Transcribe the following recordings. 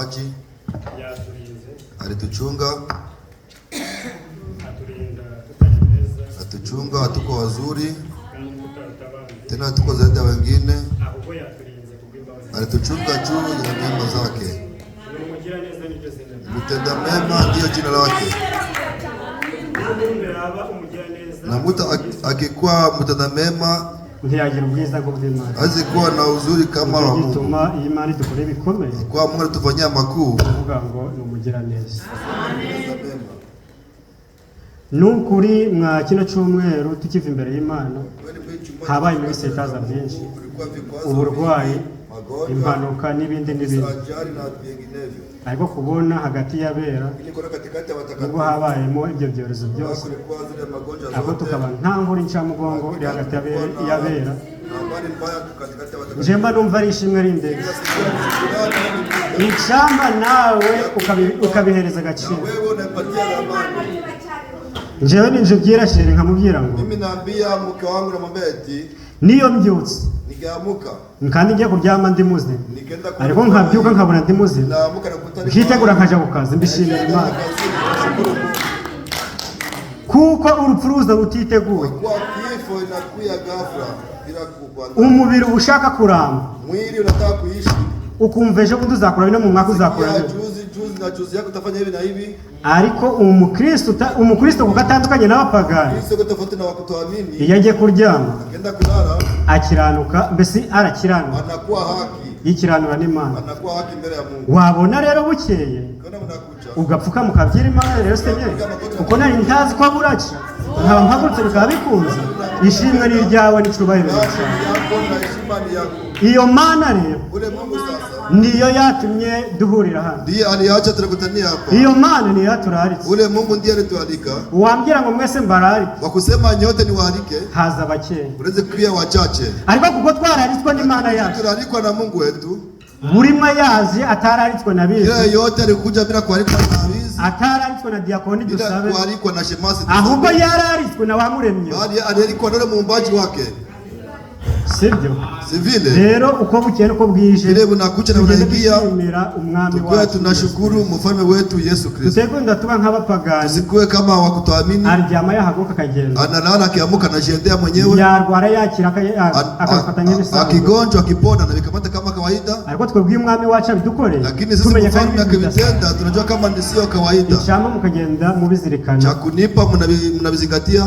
kipaji, alituchunga, atuchunga, hatuko wazuri tena hatuko zaidi ya wengine, alituchunga juu ya neema zake. Mtenda mema ndiyo jina lake. Na mtu akikuwa mtenda mema ntiyagira ubwiza bwo bw'Imana, azikuwa na uzuri kama wa Mungu. Bituma iyi Imana idukora ibikomeye, kwa Mungu atufanyia makuu, kuvuga ngo ni umugiraneza. Nukuri mwa kino cyumweru tukiva imbere y'Imana habaye ibisitaza byinshi, uburwayi, impanuka n'ibindi n'ibindi, ariko kubona hagati y'abera nubwo habayemo ibyo byorezo byose, ariko tukaba nta nkuru ncamugongo iri hagati y'abera. Njemba numva ari ishimwe rindege icamba nawe ukabihereza agaciro. Njewe ninje byirashire nkamubwira ngo mimi naambia mke wangu na mwambie eti niyo mbyutse nigamuka kandi ngiye kuryama ndi muzima, ariko nkabyuka nkabona ndi muzima, nkitegura nkaja kukaza mbishimira Imana, kuko urupfu ruza rutiteguye. Umubiri ushaka kuramba, mwili unataka kuishi, ukumva ejo bundi uzakura no mu mwaka uzakura na juzi yako utafanya hivi na hivi, ariko umukristo kugatandukanye n'abapagani, Kristo tofauti na wakutoamini, iyo agiye kuryama agenda kulala akiranuka, mbese arakiranuka, anakuwa haki, yikiranura n'Imana, anakuwa haki mbele ya Mungu. Wabona rero bukeye ugapfuka mukabyira Imana rero se kuko nari ntazi ko buraca nkaba mpagurutse bikaba bikunze. Ishimwe ni ryawe n'icubahiro iyo Mana rero niyo yatumye duhurira hano, ndiye aliacha tunakutania hapa. Iyo Mana niyo yaturaritse, ule Mungu ndiye alitualika. Wambwira ngo mwese mbararike, wakusema nyote ni waalike, haza bake ureze pia wachache, ariko kuko twararitswe n'Imana yacu, turalikwa na Mungu wetu. Buri mwe yazi atararitswe na bizi, kila yote alikuja bila kualikwa na bizi, atararitswe na diakoni dusabe, bila kualikwa na shemasi, ahubwo yararitswe na wamuremye, bali alikuwa na muumbaji wake. Sibyo sivile rero uko bukeye uko bwije leo nakucha na unaingia umwami wacu. Tunashukuru mfalme wetu Yesu Kristo. Tutekunda tuba nk'abapagani, tusikue kama wakutoamini, aryama yahaguka kagenda, analala akiamuka na jendea mwenyewe, yarwara yakira akafatanya n'isano, akigonjwa akipona na bikamata kama kawaida, ariko twebwe umwami wacu abidukore, lakini sisi mfalme akibitenda tunajua kama ni sio kawaida. Icyama mukagenda mubizirikana, cha kunipa mnabizingatia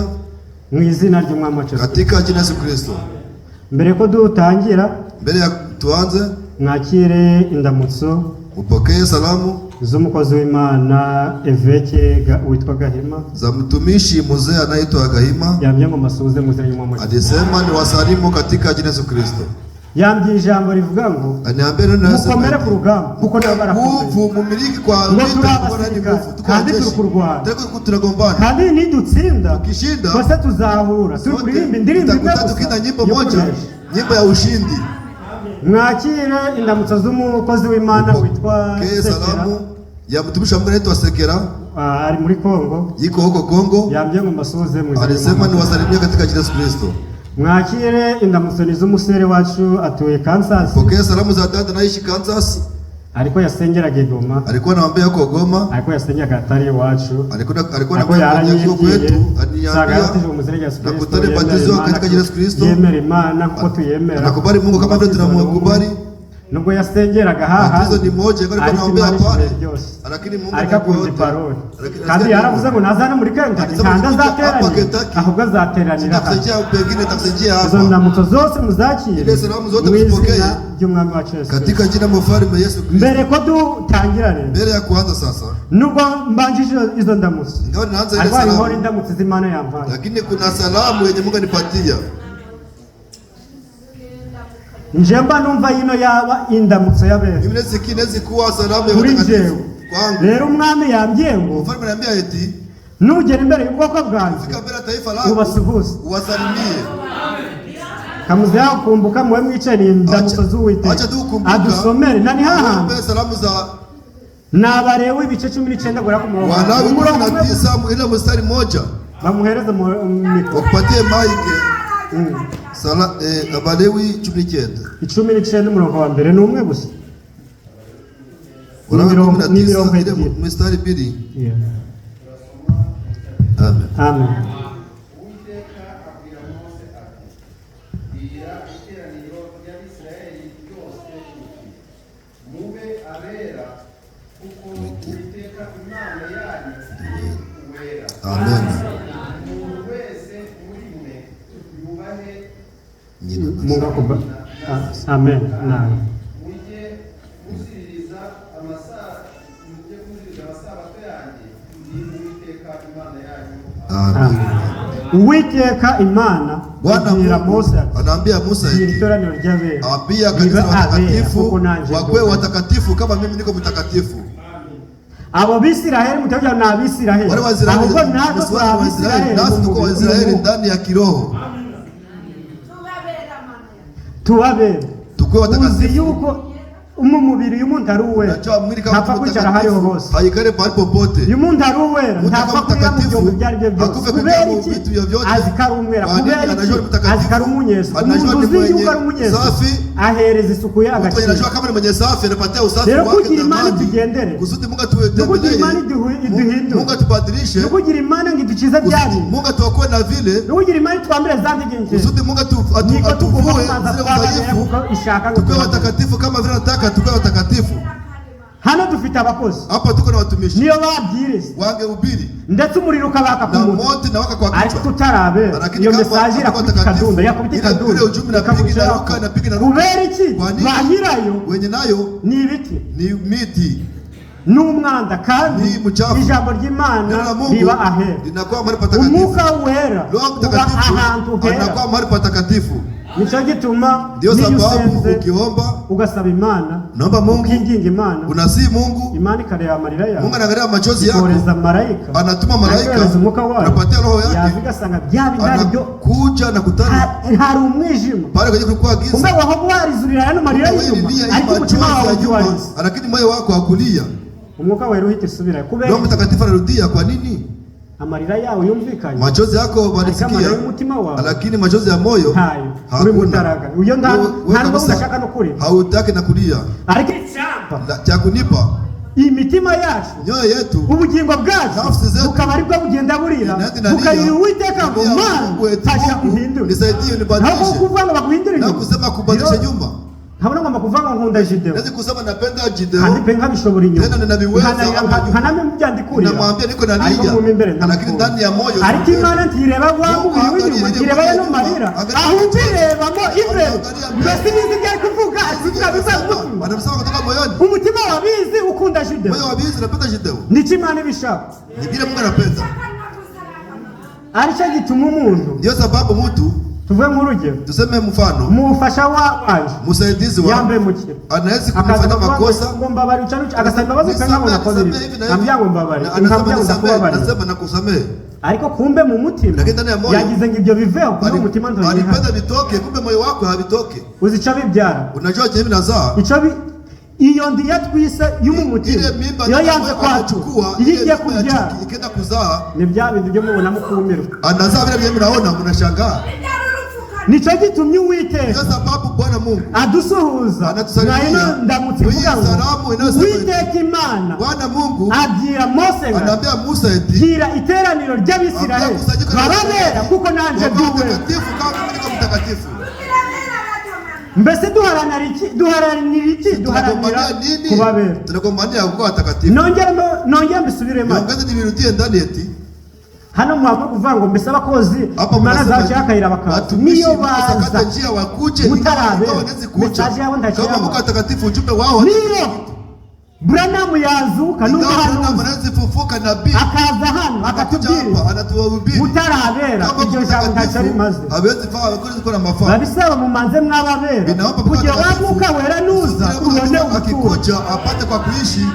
mu izina ry'umwami wacu katika jina Yesu Kristo. Mbere ko dutangira, mbere ya tuanze, mwakire indamutso, upokee salamu z'umukozi w'Imana Eveke witwa Gahima, za mtumishi mzee anaitwa Gahima. Yambye ngo masuhuze muzee y'umwami, alisema ni wasalimu katika jina Yesu Kristo. Yambye ijambo rivuga ngo aniambie neno nasema mukomere ku rugamba kuko nguvu mumiliki kwa vita, kwa nani nguvu kandi tukurwana, tunagombana kandi nidutsinda ukishinda bose tuzahura turirimba indirimbo imwe tukina nyimbo moja, nyimbo ya ushindi. Mwakire indamutso z'umukozi w'Imana witwa salamu ya mtumishi wangu anaitwa Sekera, ari muri Kongo, yiko huko Kongo. Yambye ngo masuhuze mu, alisema ni wasalimia katika jina Yesu Kristo. Mwakire indamutso z'umusere wacu atuye Kansas, pokea salamu za dada naishi Kansas, ariko yasengeraga Goma, alikuwa anawaambia kwa Goma, ariko yasengeraga atari wacu, alikuwa anawaambia kwa kwetu, aniambia na kutane batizo katika jina Yesu Kristo, yemera Imana kuko tuyemera, anakubali Mungu kama ndio tunamkubali. Nubwo yasengeraga haha hizo ni moja kwa anawaambia pale, lakini Mungu anakundi parole, kandi yaravuze ngo nazana muri Kentucky ntanda zateranye, ahubwo zateranira takusejea pengine takusejea hapa. Izo ndamutso zose muzakire, ile salamu zote muzipokee by'umwami wacu Yesu katika jina mfalme Yesu Kristo. Mbere ko dutangira rero, mbere ya kuanza sasa, nubwo mbanjije izo ndamutso, ndio naanza ile salamu, ari ndamutso z'Imana yampaye, lakini kuna salamu yenye Mungu anipatia. Njemba numva yino yaba indamutso y'abera, mimi nezi kuwa salamu ya watakatifu kwangu. Rero umwami yambye ngo mfalme anambia eti nugera imbere y'ubwoko bwanjye, fika mbele taifa lako, ubasuhuze, uwasalimie. Kamuze yakumbuka mwe mwicari indamutso z'Uwiteka, adusomere nani haha salamu za Nabarewe ibice 19 gura ku murongo, Walawi 19 ile mstari moja, bamuhereza mu mikro, wakupatie maike. Abalewi 19 umurongo wa mbere ni umwe gusa. 19 mstari 2. Amen. Amen. Amen. Mungu akuba. Amen. Naam. Uwiteka Imana Bwana Mose anaambia Musa ambia kanisa watakatifu wawe watakatifu kama mimi niko mtakatifu. Abo Bisiraheli mutaja na Bisiraheli. Ahubwo natwe twabisiraheli nasi tuko Waisraeli ndani ya kiroho. Tuwabera. Tukwe watakatifu. Yuko umumubiri y'umuntu ari uwera ntapfa kwicara hariho hose hayikare pale popote y'umuntu ari uwera ntapfa kugira mu byo byari byo byose kubera iki azikara umwera kubera iki azikara umunyeso umuntu uzi yuko ari umunyeso ahereza isuku y'agaciro unajua kama ni mwenye safi anapatia usafi wake rero kugira imana tugendere kusudi Mungu atuendelee kugira imana iduhindure Mungu atubadilishe kugira imana ngidukiza byari Mungu atuokoe na vile kugira imana twambire zandi nginje kusudi Mungu atuvue zile udhaifu tukue watakatifu kama vile nataka tukao watakatifu. Hano dufite abakozi. Hapa tuko na watumishi. Niyo babwiriza. Wangehubiri. Ndetse umuriro ukabaka ku muntu. Na moto na waka kwa kichwa. Ariko tutarabe. Iyo message irakubita kadunda, yakubita kadunda. Ile ujumbe napiga na ruka napiga na ruka. Kubera iki? Bahirayo. Wenye nayo ni ibiti. Ni miti. N'umwanda kandi ijambo ry'Imana riba ahera. Linakuwa mahali patakatifu. Umwuka wera. Uba ahantu hera. Anakuwa mahali patakatifu. Nico gituma ndio sababu ukiomba ugasaba Imana naomba Mungu ukinginga Imana unasi Mungu Imana ikareba amarira yawe Mungu anaangalia machozi yako koreza malaika anatuma malaika anapatia roho yake yavigasanga byabindari byo kuja na kutana hari umwijima pale kwenye kulikuwa giza kumbe waho warizurira hano marira y'inyuma ariko umutima wawe ujuwariza lakini moyo wako hakulia umwuka wera uhita usubira kubera Roho Mtakatifu anarudia kwa nini amarira yawe yumvikanye machozi yako barisikia lakini machozi ya moyo uri mutaraga uyo ntabwo udashaka no kuri hautaki na kulia ariko icyamba cha kunipa imitima yacu nyoyo yetu ubugingo bwacu bukaba aribwo bugenda burira bukarira Uwiteka ngo Mana tasha uhindure nisaidie nibadilishe aho kuvuga ngo baguhindure na kusema kubadilisha nyumba habona ngoma kuvanga nkunda Gideon nzi kusema napenda Gideon kandi pe nkabishobora inyuma tena ninabiweza haname mbyandikuri namwambia niko na nia lakini ndani ya moyo ariko Imana ntireba wa mubiri w'inyuma ntireba yo marira aho ubirebamo imbere mbese nizi bya kuvuga asika bizamutima wanamsema kutoka moyoni umutima wabizi ukunda Gideon moyo wabizi napenda Gideon nico Imana ibishaka nibire Mungu anapenda aricho gituma umuntu ndio sababu mtu tuvuge nk'urugero tuseme mfano mufasha wanje musaidizi wa yambe mukire anaweza kufanya makosa ngomba bari ucaruca agasaba bazi kanga ngo nakozeri ambya ngomba bari nkambya ngo ndakubabari nasema nakusamee ariko kumbe mu mutima yagize ngo ibyo biveho kuko umutima ntoye alipenda bitoke kumbe moyo wako habitoke uzica bibyara unajua je binazaa ico iyo ndi yatwise y'umutima yo yanze kwachukua igiye kubyara ikenda kuzaa ni bya bindi byo mubona mukumiro anazaa vile vile mnaona mnashangaa nico gitumye Uwiteka ndio sababu Bwana Mungu adusuhuza nayo ndamutse kuvuga ngo Uwiteka Imana Bwana Mungu abwira Mose anaambia Musa eti gira iteraniro ry'Abisiraheli barabera kuko nanje duwe mtakatifu kama niko mtakatifu mbese duharanira iki duharanira kubabera tunagombania kuko watakatifu nongera mbisubiremo ngaze nibirutiye ndani eti hano mwamwe kuvuga ngo mbese abakozi Imana zacu yakayira bakaza niyo baza njia wakuje mutarabe message yabo ndakira kama Mungu atakatifu ujumbe wao niyo Branham yazuka n'umuhanuzi anazifufuka nabii akaza hano akatubwira anatuhubiri mutarabera ibyo jambo ntacyo rimaze abezi fa abakozi gukora amafa babisaba mumanze mwababera kugira wamuka wera nuza ubone akikuja apate kwa kuishi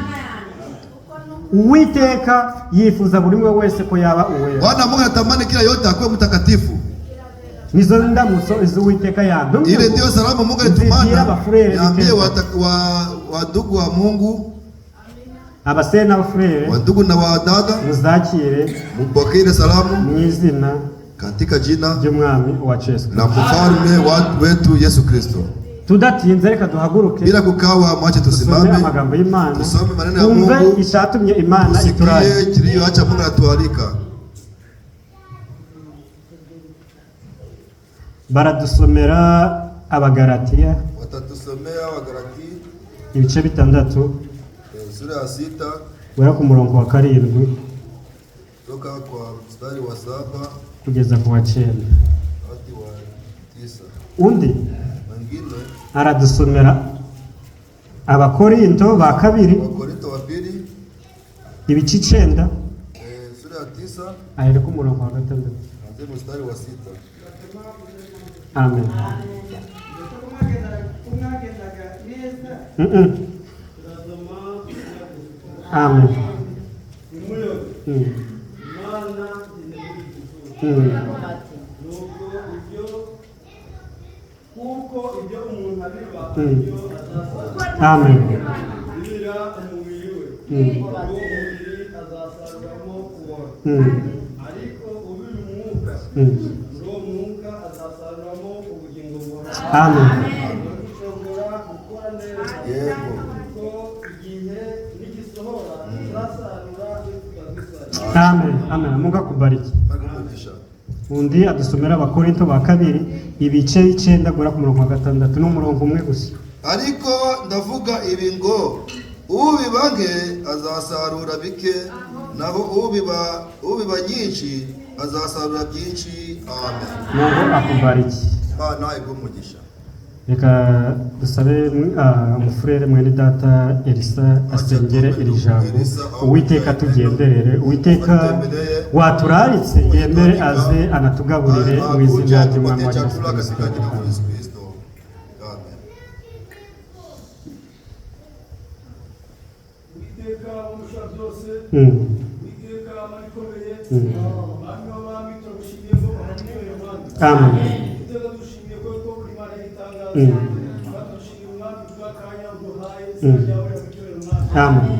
Uwiteka yifuza buri mwe wese ko yaba uwera Bwana Mungu anatamani kila yote akuwe mtakatifu nizo ndamutso Uwiteka yambe ile ndio salamu Mungu alitumana niambie wa ndugu wa Mungu abasere n'abafurere wa ndugu na wa dada muzakire mupokee salamu mwizina katika jina ry'umwami wa Yesu na mfalme wetu Yesu Kristo. tudatinze reka duhaguruke bila kukawa, mwache tusimame amagambo y'Imana, tusome maneno ya Mungu, ishatumye Imana ituraye, tusikie kilio acha Mungu atualika. Baradusomera Abagalatiya, watatusomea Wagalati ibice 6 sura ya 6 wera ku murongo wa 7 toka kwa mstari wa 7 kugeza ku wa 9. hadi wa 9. Undi mwingine aradusomera Abakorinto ba kabiri, Wakorinto wa 2 ibice 9 sura ya 9 ahera ku murongo wa 6 hadi mstari wa 6. Amen. Amen. Amen. Amen. Amen. Amen. Mungu akubariki. Undi adusomera Abakorinto ba kabiri ibice 9 gura ku murongo wa 6 n'umurongo umwe gusa. Ariko ndavuga ibi ngo ubibange azasarura bike, naho ubiba nyinshi azasarura byinshi. Amen. Mungu akubariki. Bana igumugisha. Reka dusabe umufurere mwene data Elisa asengere iri jambo. Uwiteka tugenderere, Uwiteka waturaritse yemere aze anatugaburire mu izina ry'Umwami wa Yesu Kristo. Amen. Amen.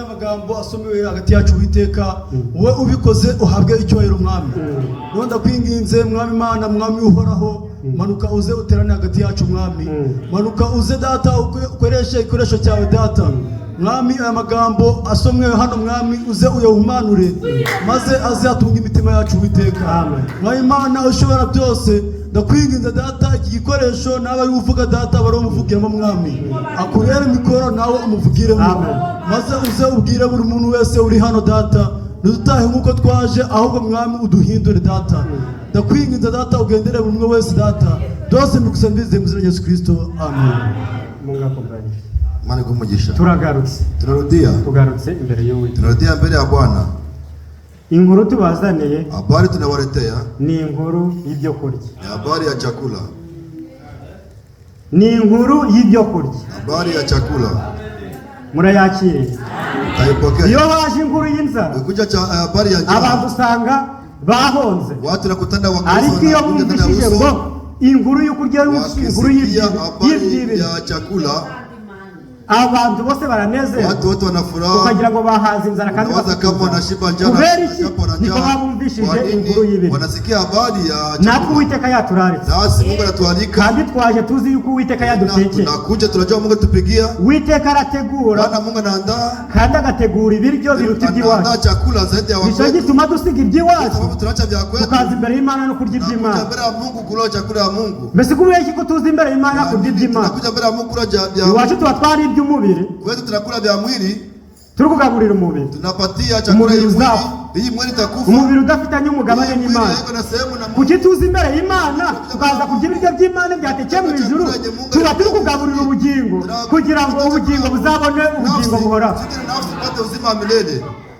Amagambo asomewe hagati yacu Uwiteka, wowe ubikoze uhabwe icyubahiro Mwami. Nonda kwinginze Mwami Imana, Mwami uhoraho, manuka uze uterane hagati yacu Mwami. Manuka uze data ukoreshe ikoresho cyawe data. Mwami aya magambo asomwe hano Mwami uze uyahumanure maze aze atunga imitima yacu Uwiteka. Mwami Imana ushobora byose, ndakwinginze data iki gikoresho nawe uvuga data bari umuvugiramo Mwami, akubere mikoro nawe umuvugiremo, maze uze ubwire buri muntu wese uri hano data, ntudutahe nk'uko twaje ahubwo Mwami uduhindure data. Ndakwinginze data ugendere buri umwe wese data, byose mbigusendize mu izina rya Yesu Kristo. Amen. Mungu akubariki. Mani kumugisha. Turagarutse. Tugarutse imbere y'Uwiteka. Tunarudia mbele ya Bwana. Inkuru tubazaniye, habari tunawaletea ni inkuru y'ibyo kurya. Habari ya chakula. Ni inkuru y'ibyo kurya. Habari ya chakula. Murayakiriye? Taipokea. Iyo haje inkuru y'inzara, ukuja habari ya njaa, abantu usanga bahonze. Watu nakutanda wakristo. Ariko iyo bumvishije ngo inkuru yo kurya inkuru y'ibyibi ya chakula, abantu bose baranezerwa, watu wote wanafuraha, ukagira ngo bahaze inzara kandi kama wanashiba njaa, niko babumvishije inkuru y'ibintu. Wanasikia habari ya chakula. Natwe Uwiteka yaturaritse, nasi Mungu anatualika, kandi twaje tuzi yuko Uwiteka yadutekeye. Tunakuja tunajua Mungu tupigia. Uwiteka arategura, Bwana Mungu anaandaa, kandi agategura ibiryo biruta iby'iwacu. Anaandaa chakula zaidi ya wakwetu. Nicyo gituma dusiga iby'iwacu, sababu tunaacha vya kwetu, tukaza imbere y'Imana no kurya iby'Imana. Mbere ya Mungu kula chakula ya Mungu. Mbese kubera iki ko tuzi imbere y'Imana kurya iby'Imana? Tunakuja mbele ya Mungu kula vya iwacu tuba twari iby'umubiri, kwetu tunakula vya mwili, turi kugaburira umubiri, tunapatia chakula y'umwili. Hii mwili itakufa, umubiri udafitanye umugabane n'Imana. Kuki tuzi imbere y'Imana tukaza kurya ibiryo by'Imana byatekeye mu ijuru, tuba turi kugaburira ubugingo kugira ngo ubugingo buzabone ubugingo buhoraho.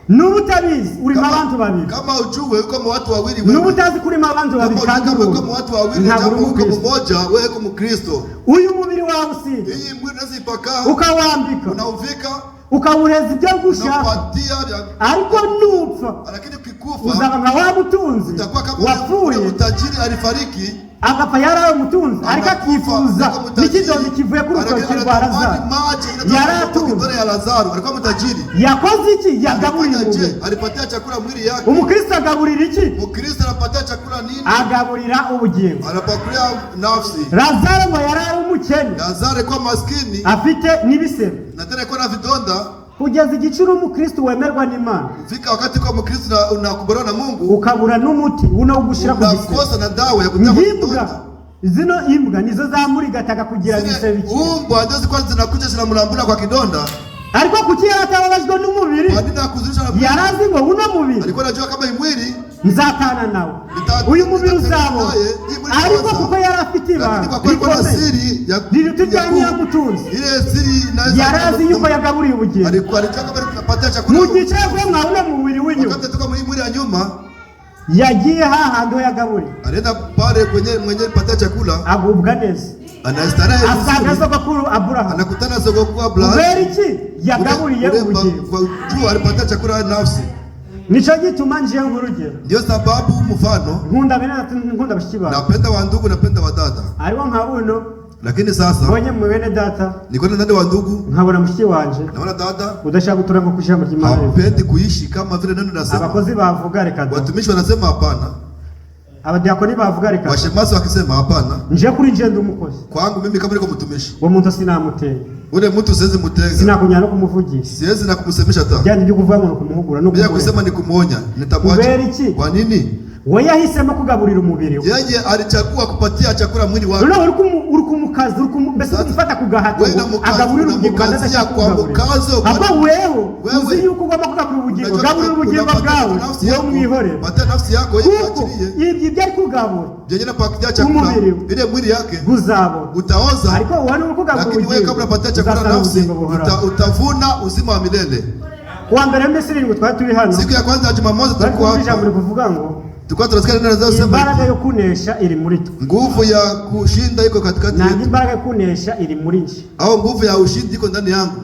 Nubu utabizi urimo abantu babiri, kama ujue uko mu watu wawili, nubu utazi kurimo abantu babiri kandi uko mu watu wawili ntabwo uko mmoja, wewe uko Mkristo. Uyu mubiri wawe usize, hii mwili unazipaka, ukawambika, unauvika, ukawureza ibyo gushaka, ariko nupfa, lakini ukikufa uzaba nka wa mutunzi utakuwa kama wapfuye utajiri alifariki, agapfa yarawe mutunzi ariko akifuza n'ikidozi kivuye ku rutoki rwa Lazaro. Yaratunze yakoze iki? Yagaburiye umubiri. Alipatia chakula mwili yake. Umukristo agaburira iki? Mukristo anapatia chakula nini? Agaburira ubugingo. Anapakulia nafsi. Lazaro ngo yarari umukene. Lazaro kwa maskini. Afite n'ibisebe. Na tena kwa na vidonda. Kugeza igiciro umukristo wemerwa n'Imana. Fika wakati kwa mukristo unakubaliwa na Mungu. Ukabura n'umuti unagushira ku gisebe. Unakosa na dawa ya kutaka. Zino imbwa nizo zamurigataka kugira ibisebe biki. Umbwa ndio zikwa zinakuja zinamulambula kwa kidonda. Ariko kuki yaratababajwe n'umubiri? Yarazi ngo uno mubiri. Alikuwa anajua kama imwili nzatana nawe. Uyu mubiri uzabo. Ariko kuko yarafite ibanga. Riri tujyanye yamutunze. Yarazi yuko yagaburiye ubugingo. Alikuwa anataka kama tunapatia chakula. Mugice kwa mwauna mubiri w'inyuma. Wakati tuko mwili ya nyuma. Yagiye hahandi ho yagaburiye. Alienda pale mwenye patia chakula. Agubwa neza. Anastarehe asanga sogokuru Abraham. Anakutana sogokuru Abraham. Kubera iki? Yagaburiye ubugingo. Kwa juu alipatia chakula nafsi. Nico gituma nje nk'urugero. Ndio sababu mfano. Nkunda bashiki bawe. Napenda wa ndugu, napenda wa dada. Ariko nkabuno. Lakini sasa bonye mu bene data. Niko ndani wa ndugu. Nkabona mushiki wanje. Naona dada. Udashaka gutura ngo kushira mu kimana. Hapendi kuishi kama vile neno nasema. Abakozi bavuga reka. Watumishi wanasema hapana. Abadiakoni bavuga reka. Washemasi wakisema hapana. Nje kuri nje ndumukozi. Kwangu mimi kama niko mtumishi. Uwo muntu sinamuteye. Ule mtu siwezi mutenga. Sinakunya no kumuvugisha. Siwezi na kumsemesha ta. Byandi byo kuvuga ngo kumuhugura no kumwonya. Bya kusema ni kumwonya. Nitamwacha. Kwa nini? We yahisemo kugaburira umubiri we. Yeye alichagua kupatia chakula mwili wake. None uri kumukazi mbese ufata kugahato agaburira ubugingo kandi adashaka aba weho uzi yuko ugomba kugaburira ubugingo gaburira ubugingo bwawe wowe umwihorere bata nafsi yako yifatiriye ibyo byari kugabura byenye na pakia chakula ile mwili yake guzabo utaoza ariko wowe uri kugaburira ubugingo lakini wewe kabla patia chakula nafsi utavuna uzima wa milele. Kwa mbere mbese ngo twari turi hano siku ya kwanza ya Jumamosi tulikuwa hapa ijambo kuvuga ngo tukwa tunasikia neno zao sema imbaraga yo kunesha iri muri twe. Nguvu ya kushinda iko katikati yetu. Na imbaraga yo kunesha iri muri nje. Au nguvu ya ushindi iko ndani yangu.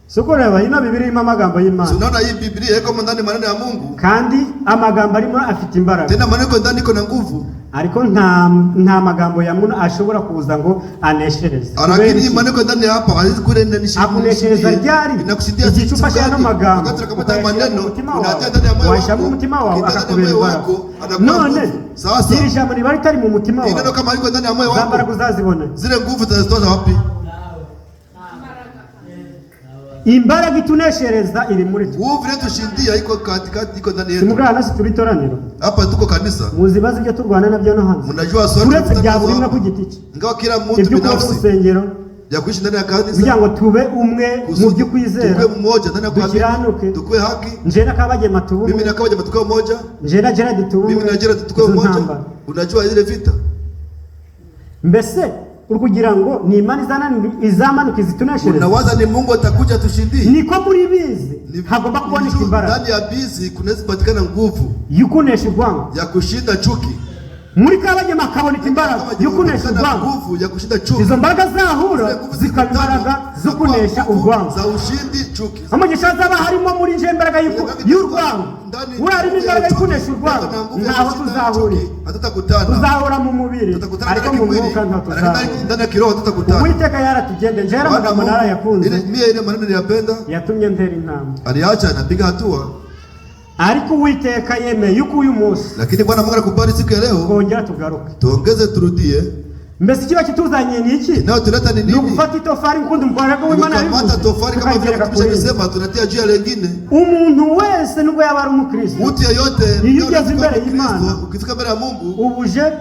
Soko reba ino Biblia irimo amagambo y'Imana. Unaona hii Biblia iko ndani maneno ya Mungu. Kandi amagambo arimo afite imbaraga. Tena maneno iko ndani iko na nguvu. Ariko nta magambo ya muntu ashobora kuza ngo aneshereze. Lakini maneno ndani hapa hawezi kurenda nishi. Akuneshereza ryari? Inakushindia igicupa cyano magambo. Wakati kama maneno unatia ndani ya moyo wako. Washamu umutima wawe akakuberwa. None sasa iri jambo riba ritari mu mutima wawe. Neno kama liko ndani ya moyo wako. Zambara kuzazibona. Zile nguvu tutazitoa wapi? Imbaraga ituneshereza iri muri twe. Nguvu yetu shindia iko katikati iko ndani yetu. Simugana nasi turitoraniro. Hapa tuko kanisa. Muzibazi byo turwana nabyo no hanze. Mnajua swali turetse bya buri mwe kugitiki. Ngao kila mtu binafsi. Ya kuishi ndani ya kanisa. Kugira ngo tube umwe mu byo kwizera. Tukwe mmoja ndani ya kuamini. Tukwe haki. Nje nakabaje matubu. Mimi nakabaje matubu mmoja. Nje na Gerard tubu. Mimi na Gerard tukwe mmoja. Unajua ile vita. Mbese kugira ngo ni imani izamanuka izituneshereza. Unawaza ni Mungu atakuja tushindie. Niko muri bizi. Hagomba kuboneka imbaraga. Ndani ya bizi kunaweza patikana nguvu. Yukunesha urwango. Ya kushinda chuki. Muri kabaje makaboneka imbaraga yukunesha urwango. Nguvu ya kushinda chuki. Izo mbaraga zahura zikaba imbaraga zo kunesha urwango. Za ushindi chuki. Amagisha zaba harimo muri nje imbaraga y'urwango. Urari imbaraga y'ikunesha urwango. Naho tuzahura. Hatutakutana. Tuzahura mu mubiri. Ariko mu mwuka ntatuzahura. Ndani ya kiroho hatutakutana. Uwiteka yaratugende njera amagambo narayakunze. Ile maneno niliyapenda. Yatumye ntera intambwe. Aliacha anapiga hatua. Ariko Uwiteka yemeye yuko uyu munsi. Lakini Bwana Mungu anakubali siku ya leo. Kongera tugaruke. Tuongeze turudie. Mbese kiba kituzanye ni iki? Nao tuleta ni nini? Nukufata itofari mkundi mkwaraga w'Imana yuko. Tukapata tofari kama vile tumesema tunatia juu ya lingine. Umuntu wese nubwo yaba ari umukristo. Mtu yeyote yigeze imbere y'Imana. Ukifika mbele ya Mungu. Ubuje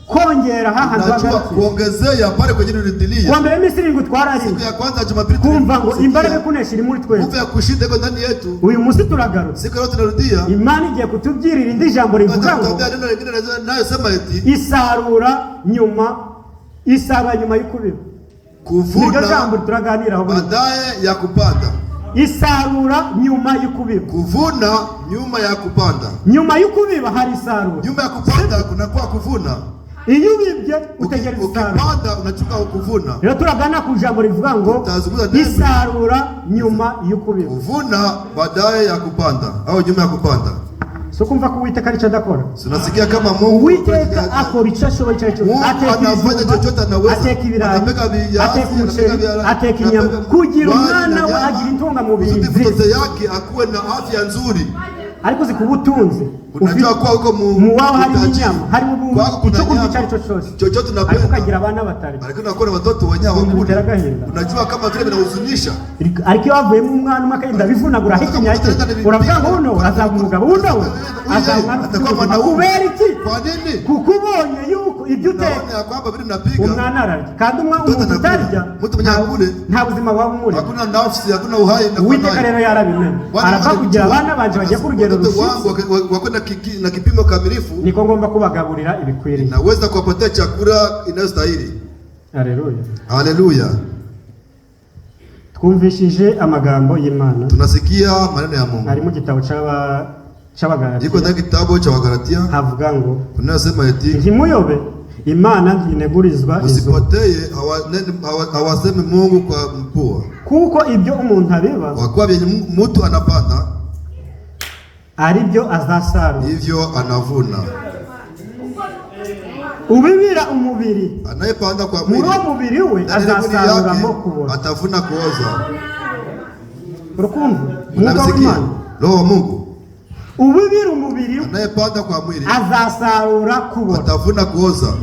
kongera hahantu kuongezea pale kwenye nilidilia. Kwa mbere Misiri ngo twarari. Siku ya kwanza Jumapili kumva ngo imbaraga kunesha iri muri twe. Nguvu ya kushinda iko ndani yetu. Uyu munsi turagarutse. Siku leo tunarudia. Imana igiye kutubyirira indi jambo rivuga ngo neno lingine nayo sema eti isarura nyuma y'ukubiba. Kuvuna niryo jambo turaganiraho baadaye ya kupanda. Isarura nyuma y'ukubiba. Kuvuna nyuma ya kupanda. Nyuma y'ukubiba hari isarura. Nyuma ya kupanda kuna kwa kuvuna. Iyo ubibye utegereza isarura. Ukipanda unachuka kuvuna. Rero turagana ku jambo rivuga ngo isarura nyuma y'ukubiba. Kuvuna baadaye ya kupanda au nyuma ya kupanda. So kumva ko Uwiteka ari cyo adakora. Unasikia kama Mungu Uwiteka akora icyo ashoboye cyo. Anafanya chochote anaweza. Ateka ibirayi, ateka umuceri, ateka inyama kugira umwana we agira intungamubiri nziza. Mtoto yake akuwe na afya nzuri. Ariko zikubutunze. Unajua kwa huko mu wao hari inyama, hari mu icyo kurya cyari cyo cyose. Chochote unapenda. Ariko kagira abana batari. Ariko nakora watoto wenyewe wakule. Unajua kama vile vinahuzunisha. Ariko yavuye mu mwana makayenda bivunagura hikinya yake. Uravuga ngo uno azaba umugabo uno azaba kubera iki? Kwa nini? Kukubonye yuko ibyo uteka kwamba vile mnapiga. Umwana ararya. Kandi umuntu utarya. Mtu mwenye akule. Nta buzima waba muri. Hakuna nafsi, hakuna uhai na kwa Uwiteka rero yarabimenye. Arapfa kugira abana banje bagiye ku rugero rushitse. Wakwenda na kipimo kamilifu. Niko ngomba kubagaburira ibikwiriye. Naweza kuwapatia chakula inayostahili. Haleluya. Haleluya. Twumvishije amagambo y'Imana. Tunasikia maneno ya Mungu. Ari mu gitabo c'Abagalatia. Iko ndani kitabu cha Wagalatia. Havuga ngo kunasema eti ntimuyobe Imana ntinegurizwa izo. Usipoteye hawasemi Mungu kwa mpua. Kuko ibyo umuntu abiba. Kwa vyenye mtu anapanda ari byo azasarura. Hivyo anavuna. Ubibira umubiri. Anayepanda kwa mwili. Muri mubiri we azasarura mo kubona. Atavuna kuoza. Urukumva? Mungu Roho wa Mungu. Ubibira umubiri. Anayepanda kwa mwili. Azasarura kubona. Atavuna kuoza.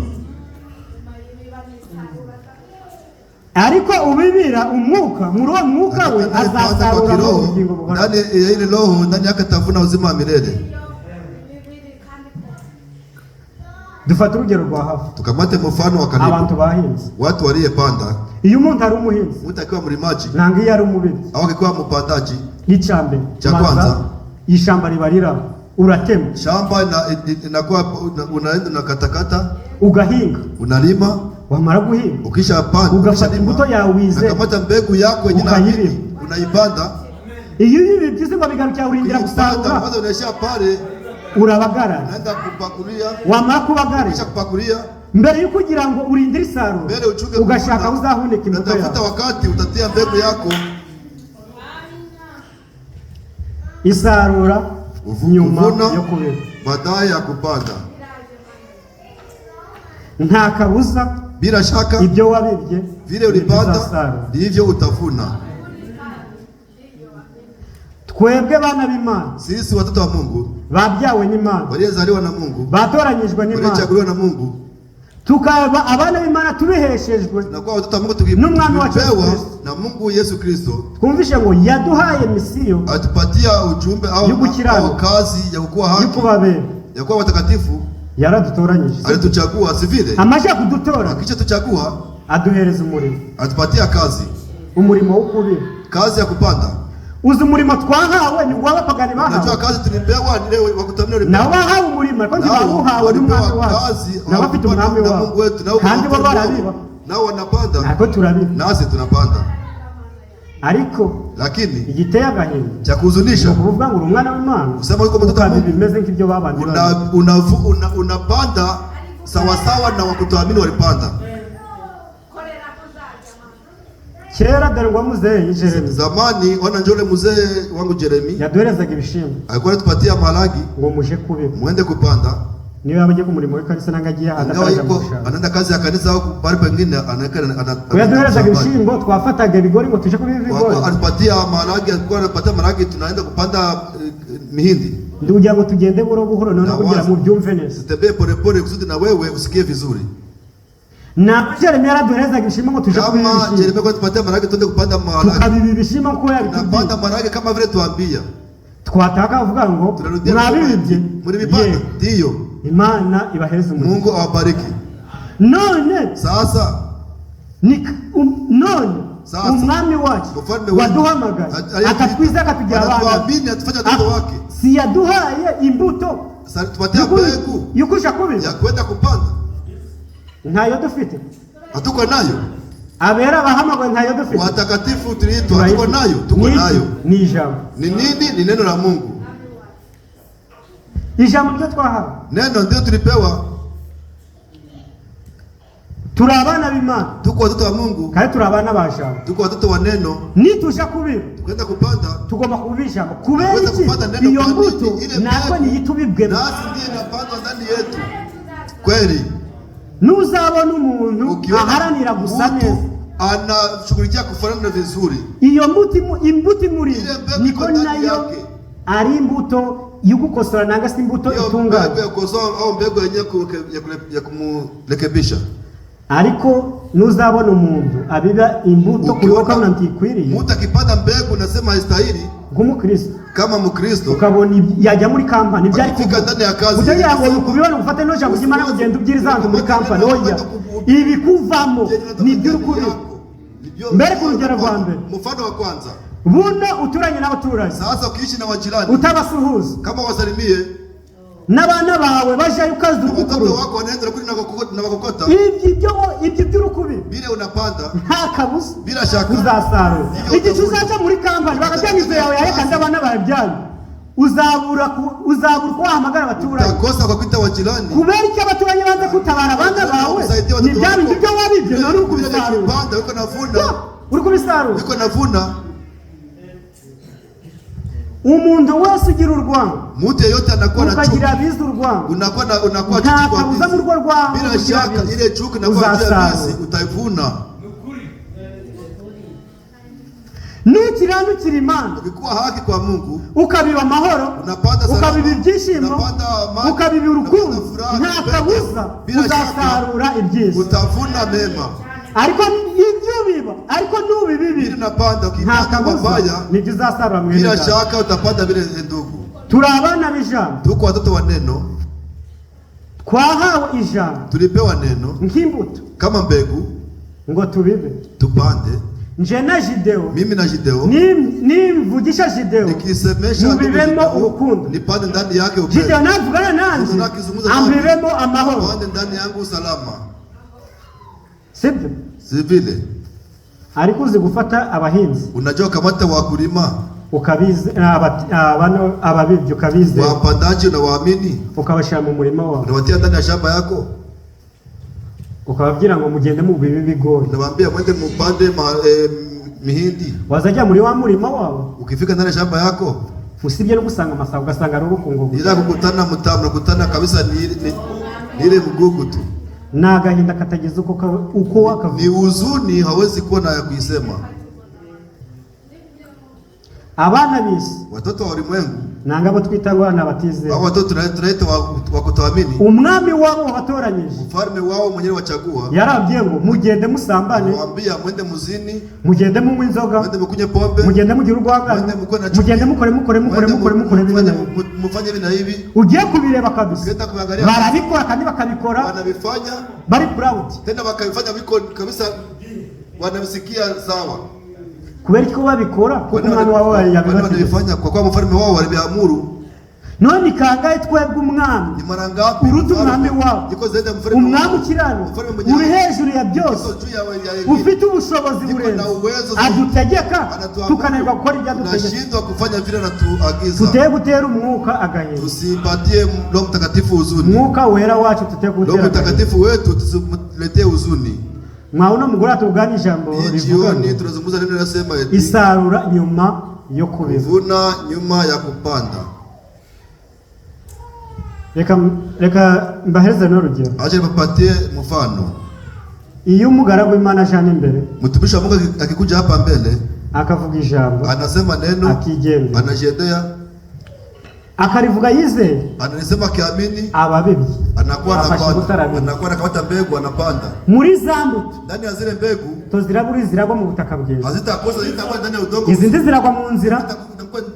Ariko ubibira umwuka, muri uwo mwuka we azasarura mu bugingo buhoraho. Ndani ya ile roho ndani yake atavuna uzima wa milele. Dufata urugero rwa hafi. Tukamate mfano wa karibu. Abantu bahinze. Watu waliyepanda. Iyo umuntu ari umuhinzi. Mtu akiwa mlimaji. Nanga iyo ari umubiri. Au akiwa mpandaji. Icambe. Cha kwanza. Ishamba ribarira. Uratema. Shamba inakuwa unaenda na katakata. Ugahinga. Unalima. Wamara guhinga. Ukisha panda. Ugafata imbuto yawe wize. Ukamata mbegu yako yenyewe unaipanda. Iyo ibi byose ngo bigarukira urindira gusarura. Kwanza unaisha pale. Urabagara. Unaenda kupakulia. Wamara kubagara. Kisha kupakulia. Mbere yuko kugira ngo urindire isarura. Ugashaka uzahuneka imbuto yawe. Utafuta wakati utatia mbegu yako. Isarura nyuma yo kubira. Baadaye ya kupanda. Nta kabuza. Bila shaka ibyo wabibye vile ulipanda ndivyo utavuna. Twebwe bana b'Imana, sisi watoto wa Mungu, babyawe n'Imana, walizaliwa na Mungu, batoranyijwe n'Imana, walichaguliwa na Mungu, tukaba abana b'Imana tubiheshejwe na kwa watoto wa Mungu tukipewa na Mungu Yesu Kristo. Twumvishe ngo yaduhaye misiyo, atupatia ujumbe au kazi ya kuwa haki, ya kuwa watakatifu. Yaradutoranyije, alituchagua, si vile amaje kudutora, akisha tuchagua aduhereza umurimo, atupatia kazi, umurimo wo kubira, kazi ya kupanda. Uzi umurimo twahawe ni w'abapagani bahawe. Unajua kazi tulipewa ni leo wakutamini ulipewa. Na wahawe umurimo kandi bahawe n'umwami wacu. Na bafite umwami wacu. Kandi bo barabiba. Nao wanapanda. Nako turabiba. Nasi tunapanda. Ariko lakini igiteye agahinda cha kuhuzunisha kuvuga ngo umwana w'Imana usema yuko mtoto wangu bimeze nk'ibyo babandi unapanda sawa sawa na wakutoamini walipanda. Kera dore ngo muzeyi Jeremy, zamani wana njole muzee wangu Jeremy yaduherezaga ibishimbo, alikuwa anatupatia malagi ngo muje kubiba, muende kupanda. Niyo yabaje ku murimo w'kanisa nangagiye adakaje gushaka, anaenda kazi ya kanisa au bali pengine anakana yaduherezaga ibishimbo, twafataga ibigori ngo tuje kubiba ibigori, atupatia malagi, alikuwa anapatia malagi, tunaenda kupanda mihindi. Ndio ujya ngo tugende buhoro buhoro none kugira mu byumve neza, tutembee pole pole kusudi na wewe usikie vizuri. Na Jeremy yaraduherezaga ibishimbo ngo tuje kubiba ibishimbo, kama Jeremy kwa tupatia malagi tuende kupanda malagi, tukabiba ibishimbo ko yapanda malagi kama vile tuambia. Twataka kuvuga ngo mwabibye muri bipanda ndiyo Imana ibaheze umugisha, Mungu awabariki. None sasa umwami wacu waduhamagaye akatwiza akatugira abana, atuamini atufanya watoto wake, si yaduhaye imbuto tupatia mbegu yukusha kubiba ya kwenda kupanda. Ntayo dufite, hatuko nayo. Abera bahamagaye ntayo dufite. Watakatifu tuliitwa, hatuko nayo. Tuko nayo ni ijambo. Ni nini? Ni neno la Mungu. Ijambo ndio twahawe, neno ndio tulipewa. turabana b'Imana, tuko watoto wa Mungu, kandi turabana b'ijambo, tuko watoto wa neno. Nitusha kubira Tukwenda kupanda, tugomba kubisha kubera iki iyo mbuto nako niyitubibwe, nasi ndiye napandwa ndani yetu. Kweli nuzabona umuntu aharanira gusa neza, anashughulikia kufanana vizuri, iyo imbuto muri niko nayo ari imbuto yugukosora nanga si imbuto itungana, mbegu ya kukosoa au mbegu ya kumurekebisha. Ariko nuzabona umuntu abiba imbuto kuyoka ntikwiriye, mtu akipanda mbegu nasema haistahili nk'umukristo, kama mukristo ukabona yajya muri kampani byari kufika ndani ya kazi, kugira ngo ukubibona ufate no jambo cy'Imana ugenda ubwiriza abantu muri kampani, oya ibi kuvamo ni by'ukuri. Mbere ku rugero rwa mbere, mfano wa kwanza, buno uturanye n'abaturanyi, sasa ukiishi na wajirani utabasuhuza, kama wasalimie n'abana bawe baje ukaza urukuru wako wanaenda kuri na bakokota, ibyo by'urukubi bile unapanda nta kabuza, bila shaka uzasarura. Igihe uzaca muri kampani bagatangiza yawe yareka abana babyaye, uzabura kwahamagara abaturanyi, utakosa kwa kwita wajirani, kubera iki abaturanyi banze kutabara abana bawe, ni bya bindi byo wabibye none uri kubisarura, panda uko navuna, uri kubisarura, uko navuna. Umuntu wese ugira urwango, mtu yeyote anakuwa na chuki, ukagira abiza urwango, unakuwa chuki kwa bizi, mu rwo rwango, bila shaka ile chuki na kwa bizi utaivuna. Nukiranukira Imana, ukikuwa haki kwa Mungu, ukabiba amahoro, ukabiba ibyishimo, ukabiba urukundo, nta kabuza uzasarura ibyiza, utavuna mema. Ariko ibyo biba, ariko nubibibi unapanda ukipanda mabaya, nibyo uzasarura mwene. Bila shaka utapanda vile ndugu. Turabana b'ijambo, tuko watoto wa neno, twahawe ijambo, tulipewa neno nk'imbuto kama mbegu, ngo tubibe, tupande. Nje na Jideo, mimi na Jideo, nimvugisha Jideo, nikisemesha mubibemo urukundo, nipande ndani yake upendo. Jideo navugana nanjye, ambibemo amahoro, pande ndani yangu usalama. Sibyo? Si vile. Ariko uzi gufata abahinzi, unajua kamata wakulima, ukabize ababivye ukabize, wapandaji na waamini, ukabashira mu murima wawe, unawatia ndani ya shamba yako, ukababwira ngo mugende mu bibi bigori, nawaambia mwende mupande mihindi. Wazajya muri wa murima wawe, ukifika ndani ya shamba yako, usibye no gusanga amasaha ugasanga ari urukungu, ila kukutana mutamu, kukutana kabisa ni ile mgugu tu, na agahinda katagize uko wakavuga, ni huzuni hawezi kuwa na ya kuisema. Abana bisi, watoto wa ulimwengu, nangabo twita abana batize, hao watoto tunaita wa kutoamini, umwami wabo wabatoranyije, mfalme wao mwenyewe wachagua, yarabwiye ngo mugende musambane, waambia mwende muzini, mugende munywe inzoga, mwende mukunye pombe, mugende mugira urwangano, mugende mukore mufanye hivi na hivi. Ugiye kubireba kabisa, barabikora kandi bakabikora, wanabifanya bari proud, tena bakabifanya biko kabisa, wanabisikia sawa. Kubera ko babikora kuko umwami wabo yabifanya, kwa kuwa mfalme wao waliamuru. None kangaye twebwe umwami, ni mara ngapi uruta umwami wabo, umwami kirano uri hejuru ya byose, ufite ubushobozi burenze, adutegeka tukananirwa gukora ibyo adutegeka, tunashindwa kufanya vile anatuagiza. Tuteye gutera umwuka agahinda, tusipatie Roho Mtakatifu huzuni, mwuka wera wacu tuteye gutera Roho Mtakatifu wetu tusiletee huzuni. Mwauna mugura atugana ijambo rivuga tunazungumza neno linasema eti isarura nyuma yo kuvuna, nyuma ya kupanda. Reka mbahereze n'urugero, aje nipatie mfano. Iyo umugaragu w'Imana ajana imbere, mtumishi wa Mungu akikuja hapa mbele, akavuga ijambo, anasema neno, akigenda, anajiendea, akarivuga yizeye, anasema kiamini, ababibye anakuwa anakamata mbegu, anapanda muri zambuto, ndani ya zile mbegu toziraburi ziragwa mu butaka bwiza, hazitakosa, zitakuwa ndani ya udongo, izindi ziragwa mu nzira,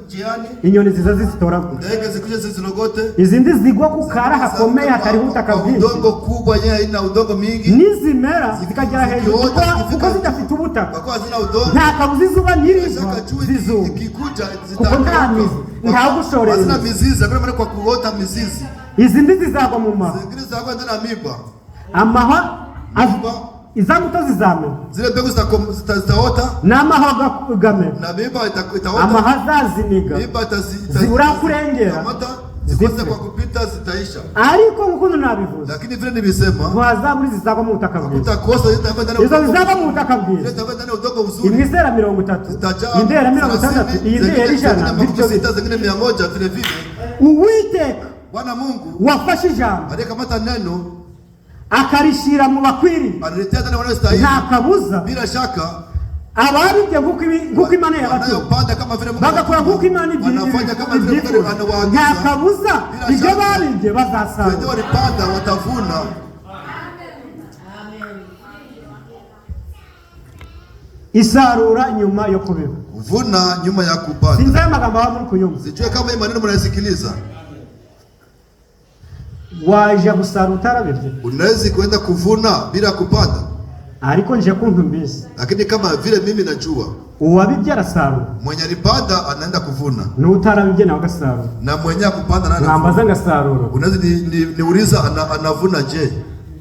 njiani, inyoni ziza zizitoragura, ndege zikuje zizirogote, izindi zigwa ku kara hakomeye hatari ubutaka bwinshi, udongo kubwa yenye ina udongo mingi, nizimera zikagera hejuru kuko zidafite ubutaka, kwa zina udongo, nta kabuza izuba niriva zizuba, ikikuja kuko nta mizi, nta gushorera, zina mizizi, akora kwa kuota mizizi, izindi zizagwa mu maha, zingine zizagwa ndani ya miba, amaha izambuto zizamera, zile mbegu zitaota, n'amaha gamera, na miba itaota, amaha zaziniga, miba zibura kurengera, zikose kwa kupita zitaisha. Ariko nkuko nabivuze, lakini vile nilisema twazaburi zizagwa mu butaka bwiza. Utakosa zitava ndani izo zizagwa mu butaka bwiza. Zitava ndani udongo uzuri. Imizera 30, indera 60, indera 100, bityo zingine 100 vile vile. Uwiteka Bwana Mungu wafashe ijambo aliyekamata neno akarishira mu bakwiri, analetea ndani wanaostahili. Nta kabuza bila shaka ababibye nguko Imana yabatumye bagakora nguko Imana wanafanya kama vile Mungu anawaagiza. Nta kabuza ibyo babibye bazasarura. Ndio walipanda watavuna. Isarura nyuma yo kubiba. Vuna nyuma ya kupanda. Sinza amagambo aba muri kuyumva. Sijue kama hii maneno mnasikiliza. Waje gusarura utarabibye. Unaweza kwenda kuvuna bila kupanda. Ariko nje kumva mbizi. Lakini kama vile mimi najua uwabibye arasarura. Mwenye alipanda anaenda kuvuna. N'utarabibye nawe agasarura. Na mwenye kupanda nani? Nambaza ngasarura. Unaweza niuliza anavuna je?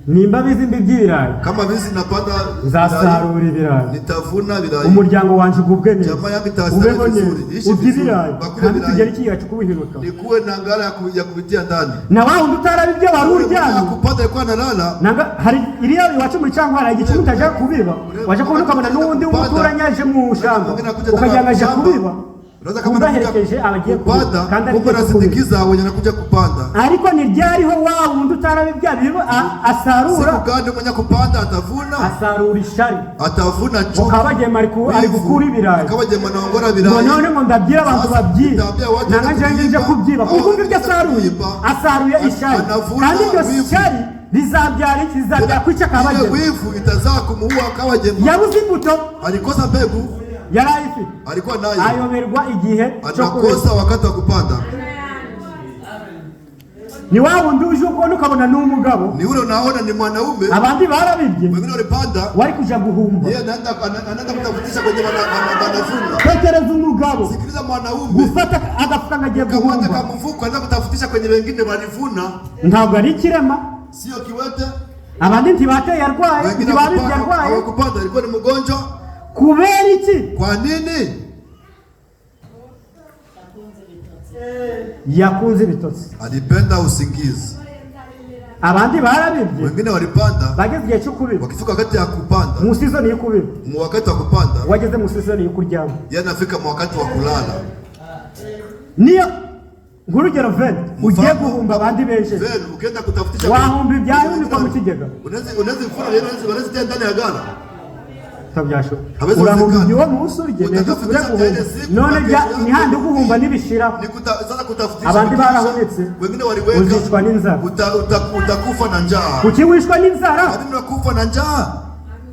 Nimba bizi mbibyirayi. Kama bizi napanda nzasarura ibirayi. Nitavuna birayi. Umuryango wanje ubwe neza. Jamaa yangu itasarura vizuri. Ubibirayi. Kandi tugera kiyacu kubihiruka. Nikuwe na ngara ya kubitia ndani. Na wao utarabibye waruryana. Kupanda yuko analala. Nanga hari iriya iwacu muri cyangwa hari igice mutaje kubiba. Waje kubona ukabona n'undi umuturanyaje mu shamba. Ukajangaje kubiba. Unaweza kama unaherekeje abagiye kupanda kandi uko nasindikiza wenye nakuja kupanda. Ariko ni ryariho wa wundi utarabibya bibo asarura. Siku gani mwenye kupanda atavuna? Asarura ishari. Atavuna chuki. Ukabagema ari gukura ibirayi. Ukabagema naongora birayi. None ngo ndabwira abantu babyiba. Nanga nje kubyiba. Kuko ibyo asaruye. Asaruye ishari. Kandi ibyo ishari bizabyara iki? Bizabyara kwica kabagema. Ile wivu itazaa kumuua kabagema. Yabuze imbuto. Alikosa mbegu. Yaraifi. Alikuwa nayo. Ayoberwa igihe cyo kukosa wakati wa kupanda. Ni wao ndio uje kubona ukabona n'umugabo. Ni ule unaona ni mwanaume. Abandi barabibye. Wengine walipanda. Wari kuja guhumba. Yeye anaenda kutafutisha kwenye wanavuna. Tekereza umugabo. Sikiliza mwanaume. Gufata agafuka ngagiye guhumba. Kama mfuko anaenda kutafutisha kwenye wengine walivuna. Ntabwo ari kirema. Sio kiwete. Abandi ntibateye arwaye. Ntibabibye arwaye. Hawakupanda alikuwa ni mgonjwa. Kubera iki? Kwa nini? Yakunze bitotsi. Alipenda usingizi. Abandi barabibye. Wengine walipanda. Bageze igihe cyo kubiba. Wakifika wakati ya kupanda. Mu season yo kubiba. Mu wakati wa kupanda. Wageze mu season yo kuryama. Yanafika mu wakati wa kulala. Niyo ngurugero vene ugiye guhumba abandi benshi. Vene ukenda kutafutisha. Wahumba ibyayo ni kwa mukigega. Unaweza mfuna unaweza ndani ya gala. Tabyasho. Urahumba ibyo musurye neza kugira guhumba. None ni handi guhumba nibishira. Sasa kutafutisha. Abandi barahonetse. Wengine waliweka. Uzishwa n'inzara. Utakufa na njaa. Kuki wishwa n'inzara? Hadi unakufa na njaa.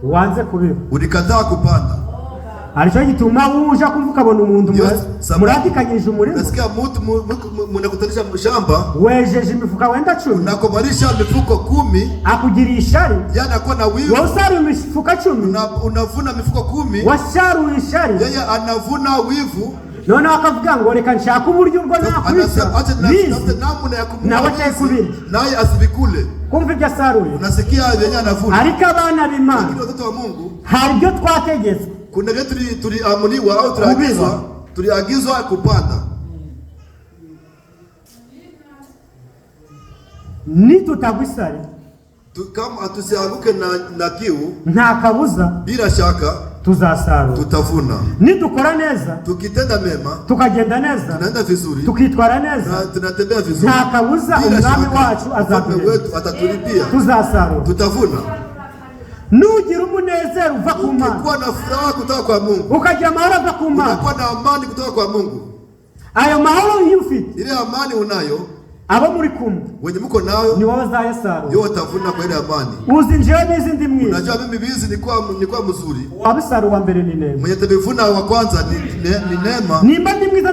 Wanze kubiba. Ulikataa kupanda. Alicho gituma uje kumvuka bona umuntu muratikanyije umurimo. Nasikia mtu mnakutanisha mshamba. Wejeje imifuka wenda 10. Nakomarisha mifuko 10. Akugira ishari. Yana kwa na wivu. Wasari imifuka 10. Unavuna mifuko 10. Washaru ishari. Yeye anavuna wivu. None akavuga ngo reka nshaka uburyo ubwo nakwisha. Namuna ya kumuna. Nawe cyakubiri. Naye asibikule. Kumva ibyo asaruye. Unasikia yenye anavuna. Ariko abana b'Imana. Lakini watoto wa Mungu. Hari ibyo twategetswe. Kuna vitu tuliamriwa au tuliagizwa kupanda. Ni tutagwisari. Kama atusianguke na kiu, nta kabuza, bila shaka tuzasarura, tutavuna. Nitukora neza, tukitenda mema, tukagenda neza, tunaenda vizuri, tukitwara neza, tunatembea vizuri, nta kabuza umwami wacu atatulipia, tuzasarura, tutavuna. Nugira umunezero uva ku Mana, ukikuwa na furaha kutoka kwa Mungu, ukagira amahoro ava ku Mana, unakuwa na amani kutoka kwa Mungu. Ayo mahoro yufite, ile amani unayo, abo muri kumwe wenye mko nayo ni wao zayasarura, yo watavuna kwa ile amani. Uzinjira n'izindi mwiza. Unajua mimi bizi nilikuwa mzuri. Wabisaru wa mbere ni neema. Mwenye tebivuna wa kwanza ni neema. Nimba ndi mwiza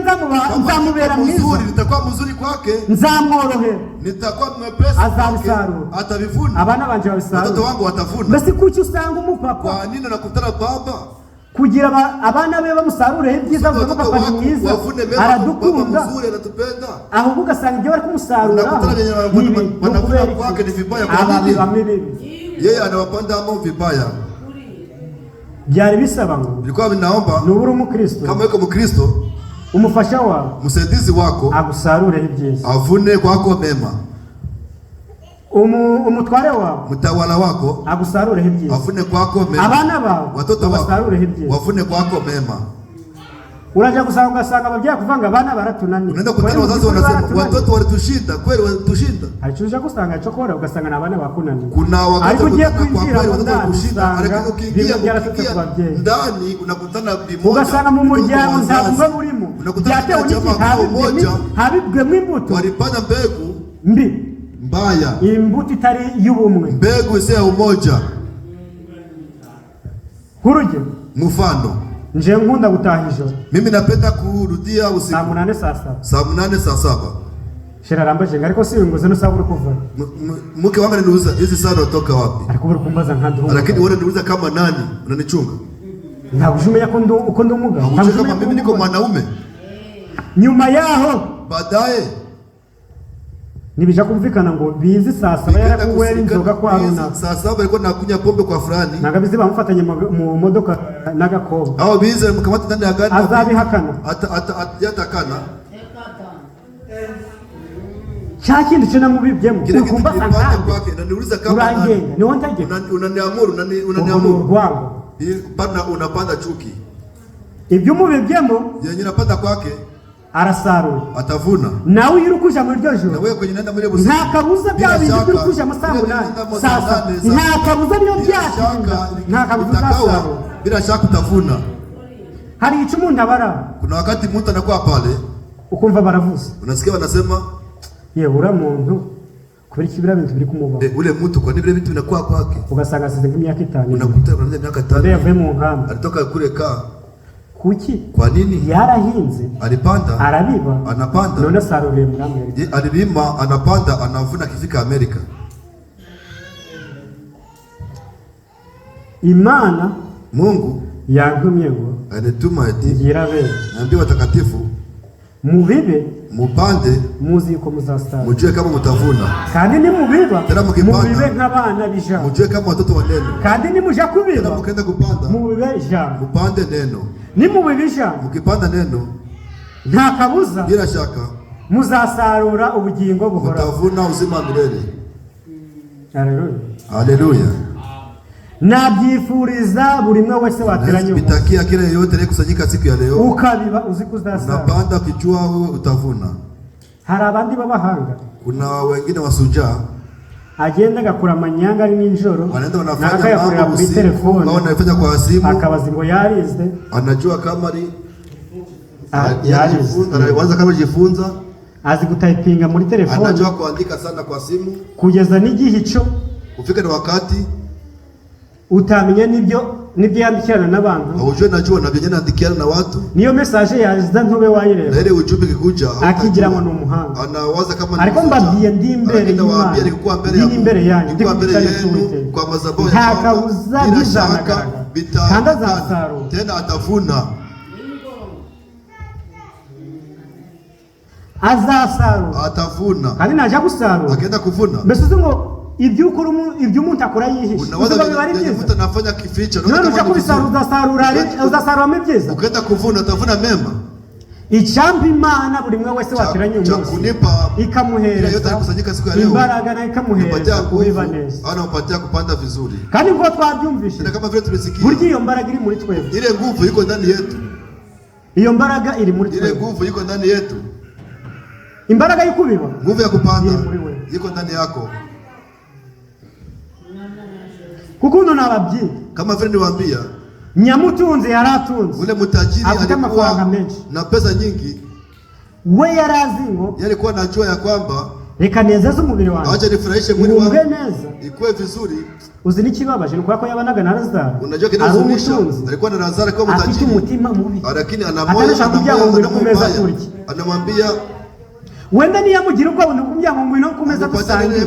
nzamubera mwiza. Nitakuwa mzuri kwake. Nzamworohera. Nitakuwa mwepesi. Azabisarura. Atavivuna. Abana banje babisarura. Watoto wangu watavuna. Mbese kuki usanga umupapa? Kwa nini nakutana baba? Kugira abana be bamusarure ibyiza vuga papa ni mwiza. Aradukunda. Mzuri anatupenda. Ahubwo ugasanga ibyo bari kumusarura. Wanakula kwake ni vibaya kwa nini? Yeye anawapanda ambao vibaya. Byari bisaba ngo bilikuwa vinaomba nubura umukristo kama yuko mkristo umufasha wawe, msaidizi wako, agusarure ibyiza, avune kwako mema. Umutware wawe, mtawala wako, agusarure ibyiza, avune kwako mema. Abana bawe, watoto wako, agusarure ibyiza, wavune kwako mema. Uraja ugasanga ababyeyi kuvanga abana baratunaniye. Unaenda kutana wazazi wanasema watoto walitushinda, kweli walitushinda. Alichuje kusanga chokora ugasanga na abana bakunaniye. Kuna wakati ugiye kwinjira watoto walitushinda, lakini ukiingia ndani unakutana bimoja. Ugasanga mu muryango ntabwo burimo. Byatewe n'iki habibwe imbuto. Walipanda mbegu mbi mbaya. Imbuto itari y'ubumwe. Mbegu isiyo umoja. Kurugero mfano, nje ngunda gutaha ijoro. Mimi napenda kurudia usiku. Saa 8 saa 7. Saa 8 saa 7. Shira rambaje ariko si nguze no saburi kuva. Mke wangu ananiuliza hizi saa unatoka wapi? Ariko buri kumbaza nkandi. Lakini wewe unaniuliza kama nani? Unanichunga. Ntabujumenya ko ndo umugabo. Ntabujumenya kama mimi niko mwanaume. Nyuma yaho baadaye nibija kumvikana ngo bizi saa 7 yarakuwera inzoga kwa Aruna. Saa 7 alikuwa nakunya pombe kwa fulani. Nagabizi bamufatanye mu modoka nagakobwa. Hao bize mkamata ndani ya gari. Azabihakana. Yatakana. Chakindi cyo namubibyemo. Kumba kwake naniuliza kama nani. Ni wontage. Unaniamuru Rwango. Bana unapanda chuki. Ibyo mubibyemo yenye napanda kwake arasarura atavuna. Nawe yirukuja muri ryo joro. Na wewe kwenye nenda muri busi. Nta kabuza bya bintu byukuja amasambu nani. Sasa nta kabuza niyo byashinga. Nta kabuza bila shaka utavuna. Hari icyo umuntu abara. Kuna wakati mtu anakuwa pale ukumva baravuze. Unasikia wanasema ura muntu kubera ikibira bintu biri kumubaho. Ule mtu kwa nini bintu binakuwa kwake? Ugasanga asize nk'imyaka 5. Unakuta unaanza miaka 5. Yavuye mu nkamba. Alitoka kule ka. Kuki? Kwa nini? Yarahinze. Alipanda. Arabiba. Anapanda. None saruriye muri Amerika. Alilima, anapanda, anavuna kifika Amerika. Imana Mungu yantumye ngo anatuma ati ngira be. Naambia watakatifu mubibe mupande muzi ko muzasara. Mujue kama mutavuna. Kandi ni mubiba. Mubibe nk'abana bija. Mujue kama watoto wa neno. Kandi ni muja kubiba. Tena mukenda kupanda. Mubibe ijambo. Mupande neno. Ni mubibisha. Mukipanda neno. Nta kabuza. Bila shaka. Muzasarura ubugingo buhora. Mutavuna uzima milele. Haleluya. Haleluya. Nabyifuriza buri mwe wese wateranye. Bitakia kile yote ile kusanyika siku ya leo. Ukabiba uzikuzasara. Unapanda kijua wewe utavuna. Hari abandi babahanga. Kuna wengine wasujaa agenda agakura amanyanga ari ninjoro. Wanaenda wanafanya mambo kuri telefone. Wao wanafanya kwa simu. Akabaza ngo yarize. Anajua kama ni yarize. Anaanza kama jifunza. Azi gutayipinga muri telefone. Anajua kuandika sana kwa simu. Kugeza n'igihe cyo kufika na wakati utamenya nibyo yandikirana n'abantu. Aujue najua na byenye nandikiana na watu. Niyo message yaza ntube wayireba. Na ile ujumbe kikuja akigira ngo n'umuhanga. Anawaza kama ni. Ariko mbabwiye ndi imbere y'Imana. Ndi imbere yanyu. Ndi imbere yenu kwa madhabahu ya Bwana. Ntakabuza bizanagaragara. Kandi azasarura. Tena atavuna. Azasarura. Atavuna. Kandi naje gusarura. Agenda kuvuna. Mbese ngo ibyo umuntu akora yihishe. Mtu anafanya kificho. None uja kubisarura uzasarura mibyiza. Ukenda kuvuna utavuna mema. Icambi Imana buri mwe wese wateranye umunsi. Ikamuhereza imbaraga na ikamuhereza kubiba neza. Anampatia kupanda vizuri. Kandi ngo twabyumvishe. Kama vile tumesikia. Burya iyo mbaraga iri muri twebwe. Ile nguvu iko ndani yetu. Iyo mbaraga iri muri twebwe. Ile nguvu iko ndani yetu. Imbaraga y'ikubiba. Nguvu ya kupanda iko ndani yako. Kukundo nababyi kama vile niwaambia Nyamutunzi yaratunze ule mutajiri alikuwa na pesa nyingi we yarazi ngo yalikuwa anajua ya kwamba reka nezeze umubiri wanjye acha nifurahishe mwili wangu neza ikuwe vizuri. Uzi nikibabaje nuko yako yabanaga na Lazaro. Unajua kinachonisha alikuwa na Lazaro kama mutajiri afite umutima mubi lakini ana moyo anamwambia wenda niyamugira ubwo unukumya ngo ngwino kumeza gusangira.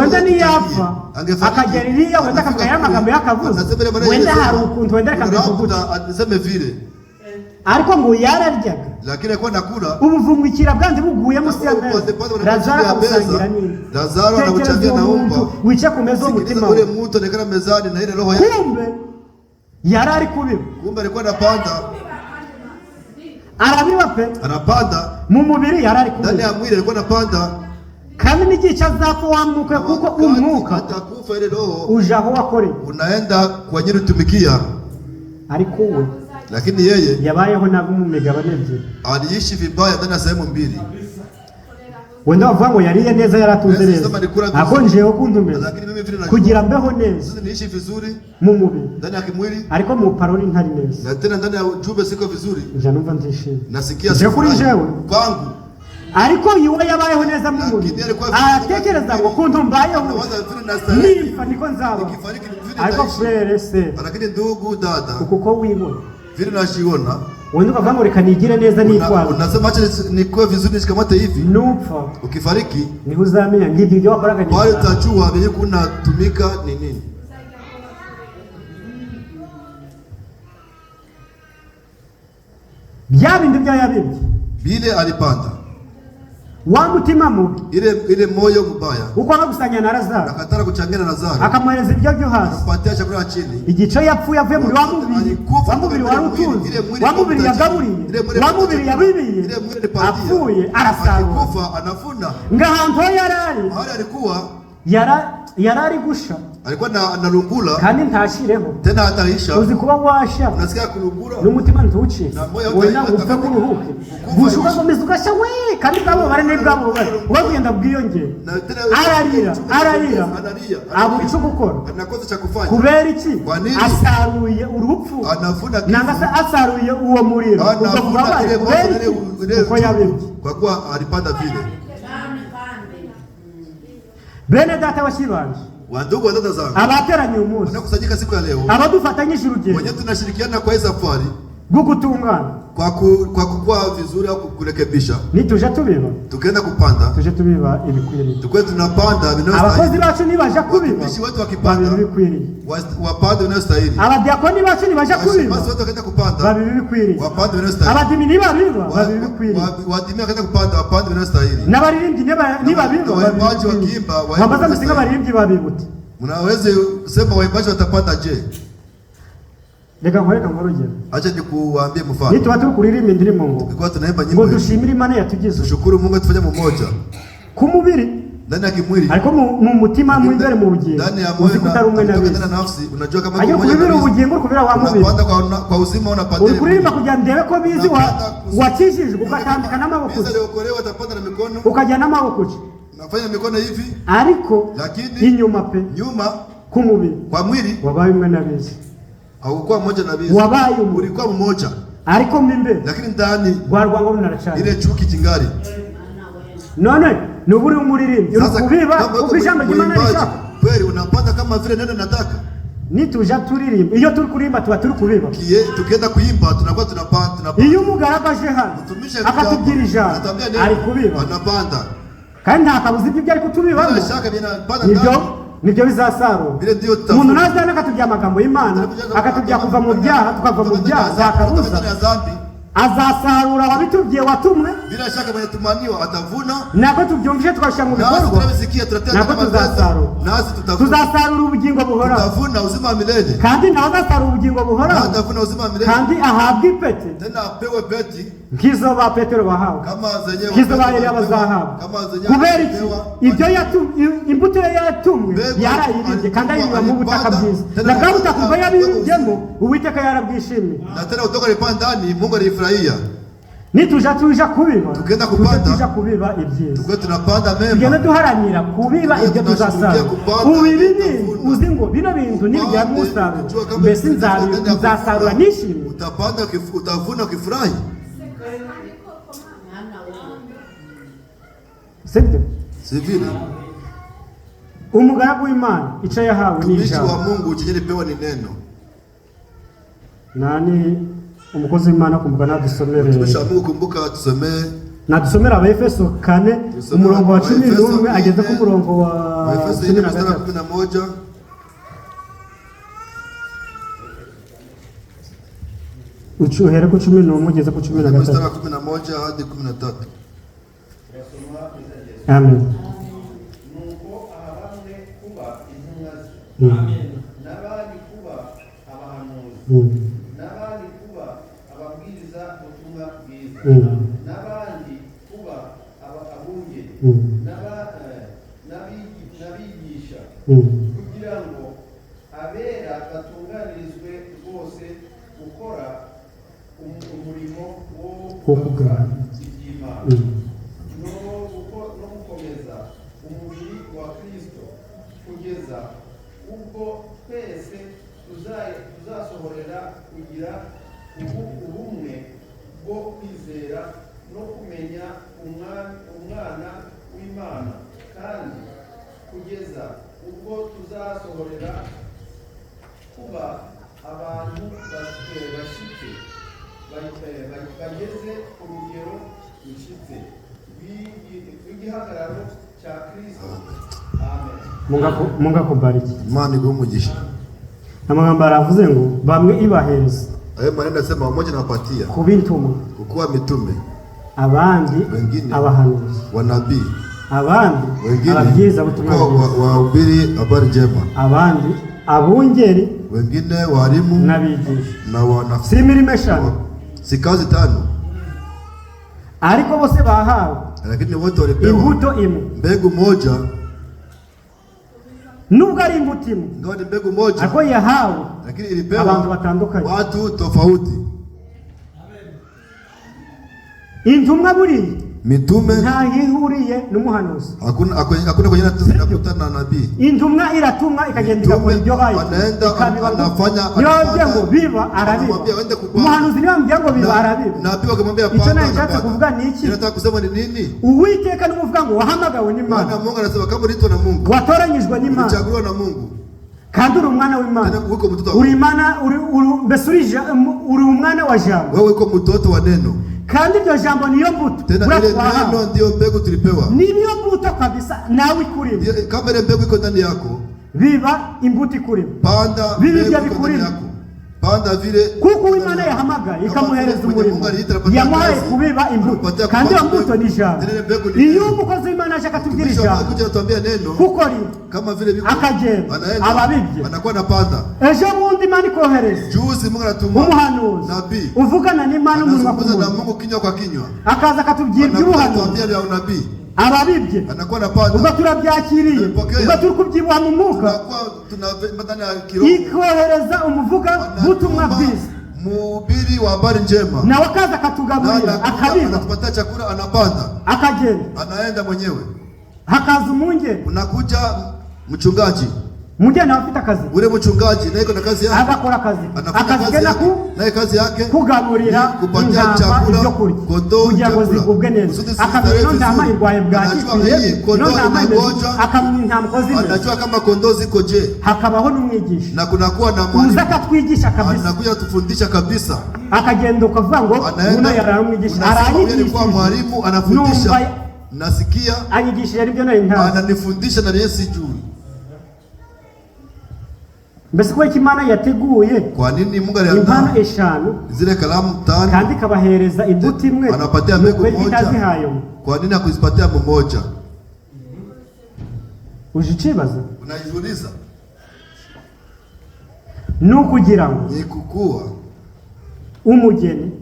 Wenda niyapfa akageririya wenda akakaya amagambo yakavuze. Wenda hari ukuntu wenda akavuga aniseme vile. Ariko ngo yararyaga. Lakini alikuwa nakula. Ubuvungukira bwanze buguye musi ya mbere. Lazaro akamusangira nini? Lazaro anamuchangia na umba. Wicha kumeza umutima. Ule mtu anekana mezani na ile roho yake. Kumbe yarari kubiba. Kumbe alikuwa anapanda. arabiba pe, anapanda mu mubiri yarari kubiba, ndani ya mwili alikuwa anapanda, kandi n'igihe cyazapfa wamuka, kuko umwuka atakufa ile roho uja aho wakoreye, unaenda kwa ajili utumikia. ariko we Lakini yeye yabayeho nabo mu migabane ebyiri, aliishi vibaya ndani ya sehemu mbili. wenda bavuga ngo yariye neza yaratunze neza, akonjeho kundumeza kugira mbeho neza, niishi vizuri mu mubiri ndani ya kimwili, ariko mu paroli ntari neza, na tena ndani ya ujumbe siko vizuri, nje numva ndishimye, nasikia je kuri jewe kwangu. Ariko yiwe yabayeho neza mu mubiri, aratekereza ngo kuntu mbayeho nimfa niko nzaba. Ariko frere se, lakini ndugu dada, kuko wibona vile nashiona wenda ukavuga ngo reka nigire neza nitwaza, unasema acha nikuwe vizuri nishikamate hivi, nupfa ukifariki niho uzamenya ngibyo ibyo wakoraga ni wale utajua venye kunatumika ni nini. bya bindi bya yabibye Bile alipanda wa mutima mubi, ile moyo mbaya, uko agusanya na Lazaro, akataka kuchangana na Lazaro, akamwereza ibyo byo hasi, akapatia chakula chini, igice yapfuye avuye muri wa mubiri wari utunze, wa mubiri yagaburiye, wa mubiri yabibiye, apfuye arasarura, akufa anafuna. Ngahantu yarari hali alikuwa yarari gusha, alikuwa analungula kandi ntashireho tena hataisha. uzi kuba washa, unasikia kulungula n'umutima ntuci, wenda upfe kuruhuke, gushuka gomeza ugasha we, kandi bwabo bare n'ibwabo bari ubagenda bwiyongera, ararira abura icyo gukora, anakosa cha kufanya. kubera iki? Asaruye urupfu, nanga se asaruye uwo muriro, ukavuga bari kubera uko yabibye, kwa kuwa alipanda vile. Bene data washibanje, wandugu wa dada zangu, abateranye umunsi, wanakusanyika siku ya leo, abadufatanyije urugendo, wenyewe tunashirikiana kwa hii safari gukutungana, kwa kukua vizuri au kurekebisha. Nituje tubiba, tukienda kupanda, tuje tubiba ibikwiriye, tukwe tunapanda vinostahili. Abakozi bacu nibaje kubiba, watumishi wetu wakipanda bikwiriye, wapande vinostahili. Abadiakoni bacu nibaje kubiba, basi watu wakaenda kupanda, babibi bikwiriye, wapande vinostahili. Abadimi nibabiba, babibi bikwiriye, wadimi wakaenda kupanda, wapande vinostahili. N'abaririmbyi nibabiba, waimbaji wakiimba, wambaza musinga baririmbyi babibuti. Mnaweze sema waimbaji watapanda je? Reka nkwereka nk'urugero, acha nikuambie mfano. Nituba turi kuririmba indirimbo ngo tunaimba nyimbo, ngo dushimire Imana yatugize, tushukuru Mungu tufanye mmoja ku mubiri ndani ya kimwili, ariko mu mutima mu imbere mu bugingo, ndani ya moyo na nafsi. Unajua kama mmoja kubira ubugingo kubira wa mubiri, unapanda kwa uzima, unapanda uri kuririmba kugira ndebe ko bizi wakijijwe, ukatambika n'amaboko, biza leo watapanda na mikono, ukajya n'amaboko, unafanya mikono hivi, ariko lakini inyuma pe, nyuma ku mubiri kwa mwili wabaye umwe nabizi, haukuwa mmoja na bizi, wabaye ulikuwa mmoja, ariko mimbe, lakini ndani gwarwango runaracana ile chuki kingali. None nuburi umuririmbi ukubiba ukijambo ry'Imana rishaka kweli, unapanda kama vile neno nataka. Nituja turirimba, iyo turi kurimba tuba turi kubiba, tukienda kuimba tunakuwa tunapanda. Iyo umugarabaje hano akatubwira ijambo ari kubiba, anapanda, kandi ntakabuza ibyo ari kutubibamo, nibyo bizasarura. Umuntu nazana akatubwira amagambo y'Imana, akatubwira kuva mu byaha, tukava mu byaha, zakabuza azasarura wabitubwiye watumwe, bila shaka mwenye tumaniwa atavuna, nako tubyumvise tukashya mu bikorwa, nako tuzasarura ubugingo buhoraho, tutavuna uzima wa milele, kandi nawe azasarura ubugingo buhoraho, atavuna uzima wa milele, kandi ahabwa ipeti, tena apewe peti nk'izo ba Petero bahawe, kama zenyewe nk'izo ba Eliya bazahawe. Kubera iki? Ibyo imbuto yatumwe yarayiribye, kandi ayibiba mu butaka bwiza, na bwa butaka ubwo yabibyemo Uwiteka yarabwishimiye, na tena utoka lipa ndani Mungu alifurahia. Nituja kubiba, tukienda kupanda, tuja kubiba ibyiza, tukwe tunapanda mema, tugende duharanira kubiba ibyo tuzasarura. Ubibi uzi ngo bino bintu nibijya mu musaruro, mbese nzasarura nishimye, utapanda utavuna ukifurahi. Sibyo? Sivile. Umugaragu w'Imana icyo yahawe ni ijambo. Wa Mungu chenye pewa ni neno. Nani umukozi w'Imana kumbuka nadusomere. Tumeshamu kumbuka tusomee. Nadusomera Abaefeso 4 umurongo wa 11 ageze ku murongo wa Abaefeso 4:11. Uchuhere ku 11 ugeze ku 13. Mstari wa 11 hadi 13. Amen. Nuko abamwe kuba intumwa ze, n'abandi kuba abahanuzi, n'abandi kuba ababwiriza ubutumwa bwiza, umugisha kugira ngo abera batunganirizwe rwose gukora umurimo wo kuvuga iby'Imana no gukomeza umubiri wa Kristo kugeza ubwo twese tuzasohorera kugira ubumwe bwo kwizera no kumenya umwana w'Imana, kandi kugeza ubwo tuzasohorera kuba abantu bashitse bageze ku rugero rushitse rw'igihagararo cya Kristo. Amen. Mungu akubariki. Imana iguhe umugisha. Amagambo aravuze ngo bamwe ibahereza. Ayo maneno nasema wamoja nawapatia. Kuba intumwa. Kukuwa mitume. Abandi abahanuzi. Wanabii. Abandi ababwiriza butumwa wahubiri habari njema. Abandi abungeri. Wengine walimu n'abigisha. Na wanafunzi. Si imirimo eshanu. Si kazi tano. Ariko bose bahawe. Lakini wote walipewa imbuto imwe. Mbegu moja. Nubwo ari imbuto imwe. Ndio ni mbegu moja. Ariko yahawe. Lakini ilipewa abantu batandukanye. Watu tofauti. Intumwa buri mitume nta hihuriye n'umuhanuzi. Hakuna kwenye nakutana na nabii. Intumwa iratumwa ikagenda igakora ibyo bayo. Anafanya niyo ngo biba arabiba. Umuhanuzi niyo ngo biba arabiba. Nabii akamwambia panda. Icyo nashatse kuvuga ni iki? Nataka kusema ni nini? Uwiteka n'umuvuga ngo wahamagawe n'Imana. Bwana Mungu anasema kama ulitwa na Mungu. Watoranyijwe n'Imana. Ulichaguliwa na Mungu. Kandi uri umwana w'Imana. Uri Imana uri umwana wa jambo. Wewe uko mtoto wa neno. Kandi iryo jambo niyo mbuto. Tena ile neno ndio mbegu tulipewa. Niyo mbuto kabisa nawe ikurimo. Kama ile mbegu iko ndani yako. Biba imbuto ikurimo. Panda mbegu iko ndani yako. Panda vile kuko Imana yahamagaye ikamuhereza umurimo. Yamuhaye kubiba imbuto. Kandi iyo mbuto ni jambo. Iyo umukozi Imana aje akatubwira ijambo. Kuja tuambia neno. Kuko kama vile biko. Akagenda. Ababibye. Anakuwa anapanda. Ejo bundi Imana ikohereza. Juzi Mungu anatuma umuhanuzi. Nabii. Uvugana n'Imana umunwa ku munwa. Na Mungu kinywa kwa kinywa. Akaza akatubwira iby'ubuhanuzi. Tuambia vya unabii. Ababibye anakuwa anapanda. Ubwo turabyakiriye. Ubwo turi kubyibuha mu mwuka. Tunatana kiroho. Ikohereza umuvuga butumwa bwiza. Mhubiri wa habari njema. Na wakaza katugaburira akabiba. Anatupatia chakula anapanda. Akagenda. Anaenda mwenyewe. Hakaza umunge. Unakuja mchungaji. Munge anafita kazi. Ule mchungaji naye kuna kazi yake. Agakora kazi. Akazigena naye kazi yake kugaburira kupatia chakula kondoo zigubwe neza. Akamenya ndama irwaye bwaki. Kondoo inagonjwa. Akamenya mukozi neza. Anajua kama kondoo ziko je. Hakabaho n'umwigisha. Na kunakuwa na mwalimu. Uzaka twigisha kabisa. Anakuja tufundisha kabisa. Akagenda ukavuga ngo uno yarara umwigisha. Aranyigisha kwa mwalimu anafundisha. Nasikia anyigishije aribyo nari ntazi. Ananifundisha na Yesu juu. Mbese ko Imana yateguye kwa nini Mungu aliandaa impano eshanu zile kalamu tano kandi kabahereza imbuto imwe anapatia mbegu moja kwa nini akuzipatia mmoja? Ujichibaza unajiuliza nukugira ngo ni kukua umugeni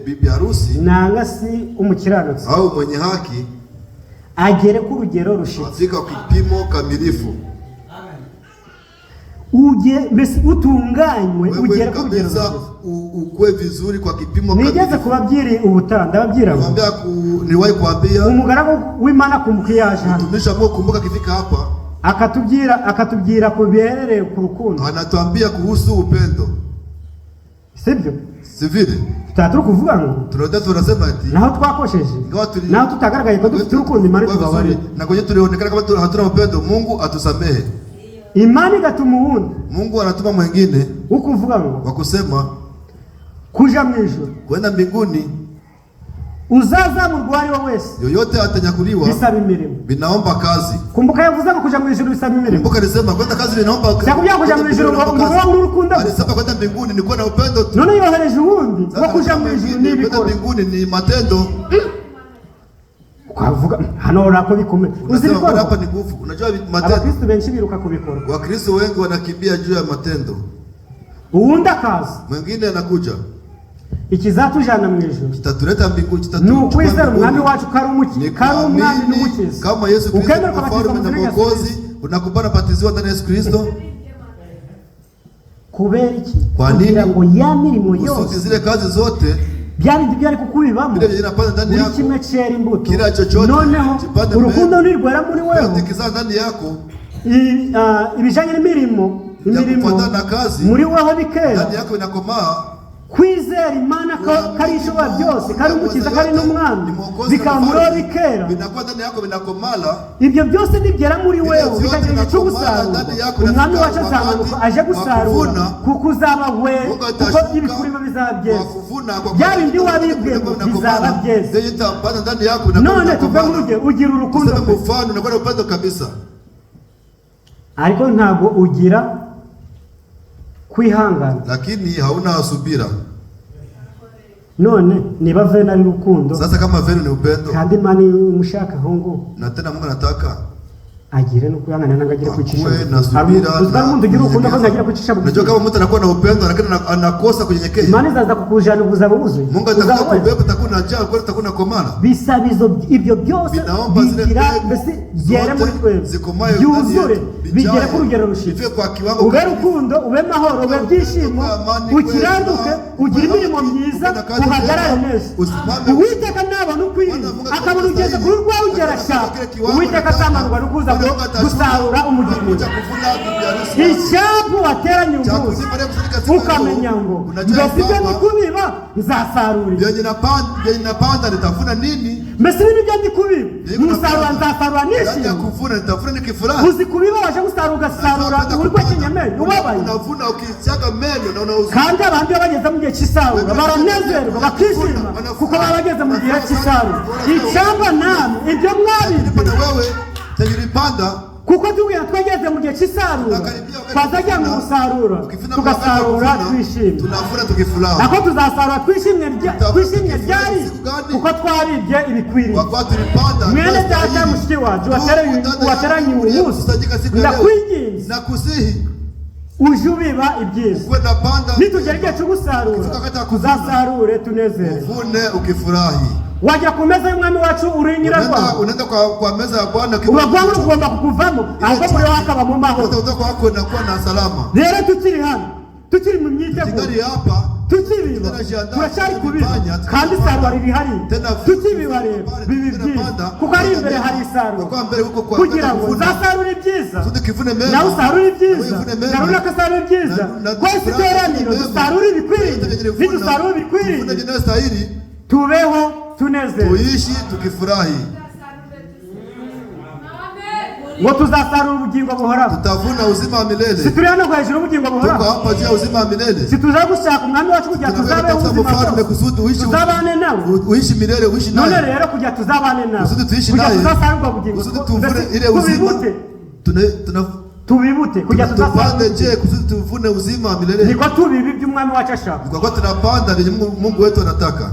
bibi harusi nanga si umukiranutsi au mwenye haki agere ku rugero rushitse afika kipimo kamilifu. Mbese utunganywe ugere ku rugero ukwe vizuri kwa kipimo kamilifu. Nigeze kubabyiri ubutanda babyira ngo niwahi kuambia umugaragu w'Imana kumbuka yaje hano tumisha mo kumbuka kifika hapa akatubwira kuberere ku rukundo anatuambia kuhusu upendo sibyo sivile tutatu kuvuga ngo tunasema ati naho twakosheje naho tutagaragaye ko dufite urukundo Imana tubabare na kwenye tulionekana kama hatuna upendo Mungu atusamehe. Imani gatuma uwundi Mungu anatuma mwingine ukuvuga ngo wakusema kuja mwijuru kwenda mbinguni uzazamurwa ari wese yoyote atanyakuliwa bisaba imirimo binaomba kazi. Kumbuka yavuze ngo kuja mwijuru bisaba imirimo. Kumbuka alisema kwenda kazi binaomba kazi. Cyakubya kuja mwijuru ngo wangu urukundo. Alisema kwenda mbinguni ni kuwa na upendo tu. None yohereje uwundi wo kuja mwijuru ni bikora. Kwenda mbinguni ni matendo. Kwavuga hano rako bikomeye. Uzibikora hapa ni nguvu. Unajua matendo. Abakristo benshi biruka kubikora. Wakristo wengi wanakimbia juu ya matendo. Uwundi akazi. Mwingine anakuja. Ikizatujana mwijuru kitatuleta mbinguni nukwizera umwami wacu karumuki karumwami n'umukiza kama Yesu Kristo mfalme na mwokozi Unakubana batiziwa ndani ya Yesu Kristo. Kubera iki? Kwa nini? Kugira ngo ya mirimo yose Usudi zile kazi zote byari byari kukubibamo. Bile vinapanda ndani yako. Kimwe cyera imbuto. Kila chochote. Noneho urukundo nirwera muri wewe. Ndikiza ndani yako. Ibijanye n'imirimo muri wewe bikera. Ndani yako inakomaa. Kwizera Imana ko kari ishobora byose, kari umukiza, kari n'umwami, bikaba muri wewe bikera. Binakuwa ndani yako binakomala. Ibyo byose nibyera muri wewe bikagira icyo gusarura. Umwami wacu azamanuka aje gusarura kuko uzaba we, kuko ibikurimo bizaba byeze. Bya bindi wabibwe bizaba byeze. None tuve mu rugero ugira urukundo mfano na upendo kabisa. Ariko ntabwo ugira kwihangana, lakini hauna subira. None niba vena ari rukundo, sasa kama vena ni upendo kandi mani umushaka hongo, na tena Mungu anataka agire no kuyangana nangagira kucisha na subira. Uzaba umuntu ugira urukundo ko ntagira kucisha. Unajua kama mtu anakuwa na upendo lakini anakosa kunyenyekea, Imani zaza kukujana ubuzaba buzuye. Mungu atakubeba, utakuwa na njaa, kwa utakuwa na komana. Bisabizo ibyo byose bigira mbese byere muri twebwe, yuzure bigere ku rugero rushitse. Ube rukundo, ube mahoro, ube byishimo, ukiranduke, ugira imirimo myiza, uhagarare neza. Uwiteka nabona ukwiriye akabona ugeze kuri rwawe ugerashaka, Uwiteka azamanurwa n'ukuza gusarura umugimo. Icyapu wateranye umunsi ukamenya ngo mbese ndikubiba nzasarura. Byenye napanda nitafuna nini? Mbese n'ibyo ndikubiba musarura nzasarura nishimye. Kuvuna nitafuna nikifurahi. Uzi kubiba waje gusarura urwo kinyamenya ubabaye. Unavuna ukichaga meno na unauza. Kandi abandi bageze mu gihe cy'isarura baranezerwa bakishima kuko bageze mu gihe cy'isarura. Icyamba namwe ibyo mwari wewe tayiripanda kuko tugiye twageze mu gihe cy'isarura twazajya mu gusarura tugasarura twishimye. Tunavuna tukifurahi. Nako tuzasarura twishimye ryari kuko twaribye ibikwiriye. Mwene data mushiki wacu wateranye umunsi ndakwinginze nakusihi uje ubiba ibyiza. Nitugera igihe cyo gusarura tuzasarure tunezere. Uvune ukifurahi. Wajya ku meza y'umwami wacu uri nyirarwa. Unaenda kwa meza ya Bwana uragwanga ugomba kukuvamo ahubwo muri wakaba mu mahoro. Utakuwa wako na kuwa na salama. Rero tukiri hano tukiri mu myiteguro hapa tukibiba turacyari kubiba kandi isarura riri hari tukibiba rero bibi byiza kuko ari imbere hari isarura kugira ngo uzasarure ibyiza nawe usarure ibyiza naruna akasarura ibyiza twese iteraniro dusarure ibikwiriye nidusarure ibikwiriye tubeho tunezerewe tuishi tukifurahi. ngo tuzasarura ubugingo buhoraho. Tutavuna uzima wa milele. Situri hano kwa hejuru ubugingo buhoraho. Tuko hapa juu ya uzima wa milele. Situza gushaka umwami wacu kugira tuzabe ubuzima. Tuzabane nawe. Uishi milele, uishi nawe. None rero kugira tuzabane nawe. Kusudi tuishi nawe. Tuzasarura ubugingo. Kusudi tuvune ile uzima. Tubibute kugira tuzasarura. Je, kusudi tuvune uzima wa milele. Niko tubibi by'umwami wacu ashaka. Kwa tunapanda ni Mungu wetu anataka.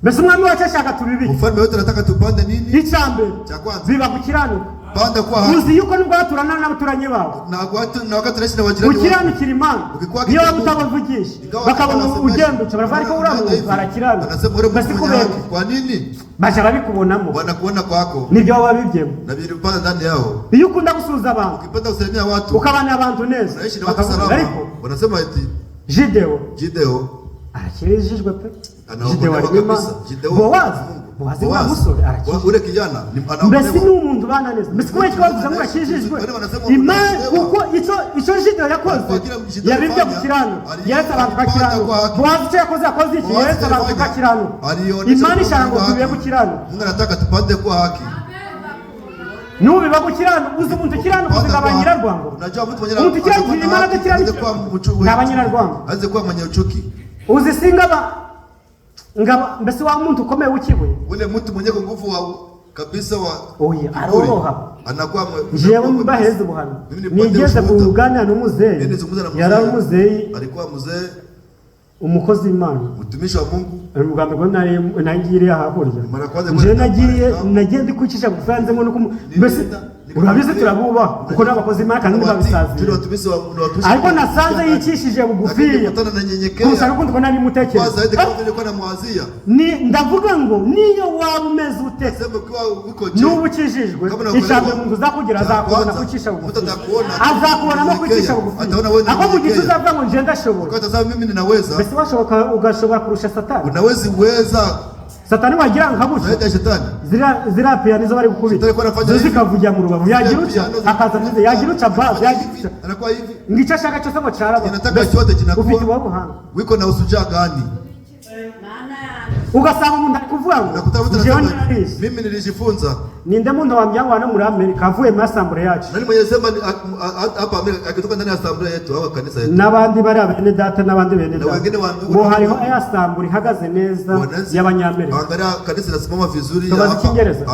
Mbese umwami wacu ashaka tubibi. Mfalme wetu anataka tupande nini? Icambe. Cha kwanza. Biba gukiranuka. Panda kwa haki. Uzi yuko nubwo turana n'abaturanyi babo. Na wakati tunaishi na wajirani. Ukiranukira Imana. Iyo mutabavugisha. Bakabona ugenduca baravari ko uramu barakirana. Basi kwa nini? Bacha babikubonamo. Wanakuona kwako. Nibyo babibyemo. Na biripanda ndani yao. Iyo ukunda gusuza abantu. Ukipenda kusalimia watu. Ukabana abantu neza. Unaishi na watu salama. Wanasema eti Gideon arakirejejwe pe. Anaokolewa kabisa. Bowazi wa musore arakirejejwe. Ule kijana mbese ni umuntu bana neza. Mbese kwa icyo bavuze ngo akijejwe. Imana kuko icyo Gideon yakoze yabibye gukirana. Yeretse abantu bakirana. Bowazi cyo yakoze iki yeretse abantu bakirana. Imana ishaka ngo tubiye gukirana. Mungu anataka tupande kwa haki. Nubi bagukirana uzi umuntu kirana kuzigabanyira rwango. Unajua mtu mwenye kirana Imana adakirana ngabanyira rwango. Aze kuwa mwenye uchuki. Uzi singaba ngaba mbese wa muntu ukomeye ukibuye. Ule mtu mwenye nguvu wa kabisa wa oya aroroha. Anakuwa jewe mbaheze buhano. Nigeze kuganira n'umuzeyi. Yari umuzeyi. Alikuwa mzee. Umukozi Imana. Mutumishi wa Mungu. Umugambi ngo nangiriye hakurya. Je nagiye ndi kucisha gufanze ngo mbese urabizi turabuba kuko n'abakozi Imana kandi babisazira ariko nasanze yicishije bugufiya kurusha n'ukundi ko nari mutekereza ni ndavuga ngo niyo waba umeze ute n'ubu ukijijwe icambere mu nzu kugira azakubona kucisha bugufi azakubona no kucisha bugufi ako mu gihe uzavuga ngo nje ndashobora mbese washoboka ugashobora kurusha Satani Satani wagira nkabuze zira pia nizo bari gukubita zikavugira mu rubavu yagira uca akaza mwize yagira uca base yagira anakuwa hivi ngicha shaka cyose ngo caraba nataka chote kinakuwa ufite wako hanga wiko na usuja gani ugasanga umuntu akuvuga ngo mimi nilijifunza ninde muntu wambya ngo muri Amerika avuye mu assemblée yacu nani mwenye sema hapa Amerika akitoka ndani ya assemblée yetu au kanisa yetu nabandi bari abene data nabandi bene data ngo hariho assemblée ihagaze neza y'abanyamerika angalia kanisa lasimama vizuri ya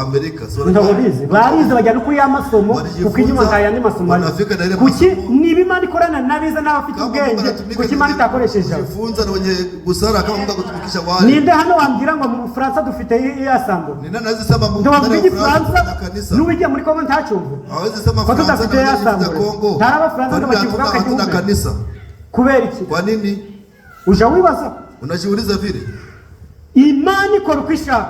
Amerika ndabizi barize bajya no kuyamasomo kuko inyuma nkayandi masomo kuki niba Imana ikorana nabiza n'abafite ubwenge kuki Imana itakoresheje jifunza na wenye busara kama Mungu kutumikisha wale ninde hano wambwira ngo mu Faransa dufite assemblée ni nani azisema Mungu n'ubigiye muri Kongo ntacyumva hawezi sema Faransa na Kongo ntaraba Faransa n'abakivuga hakuna kanisa kubera iki kwa nini uja wibaza unajiuliza vile Imana ikora uko ishaka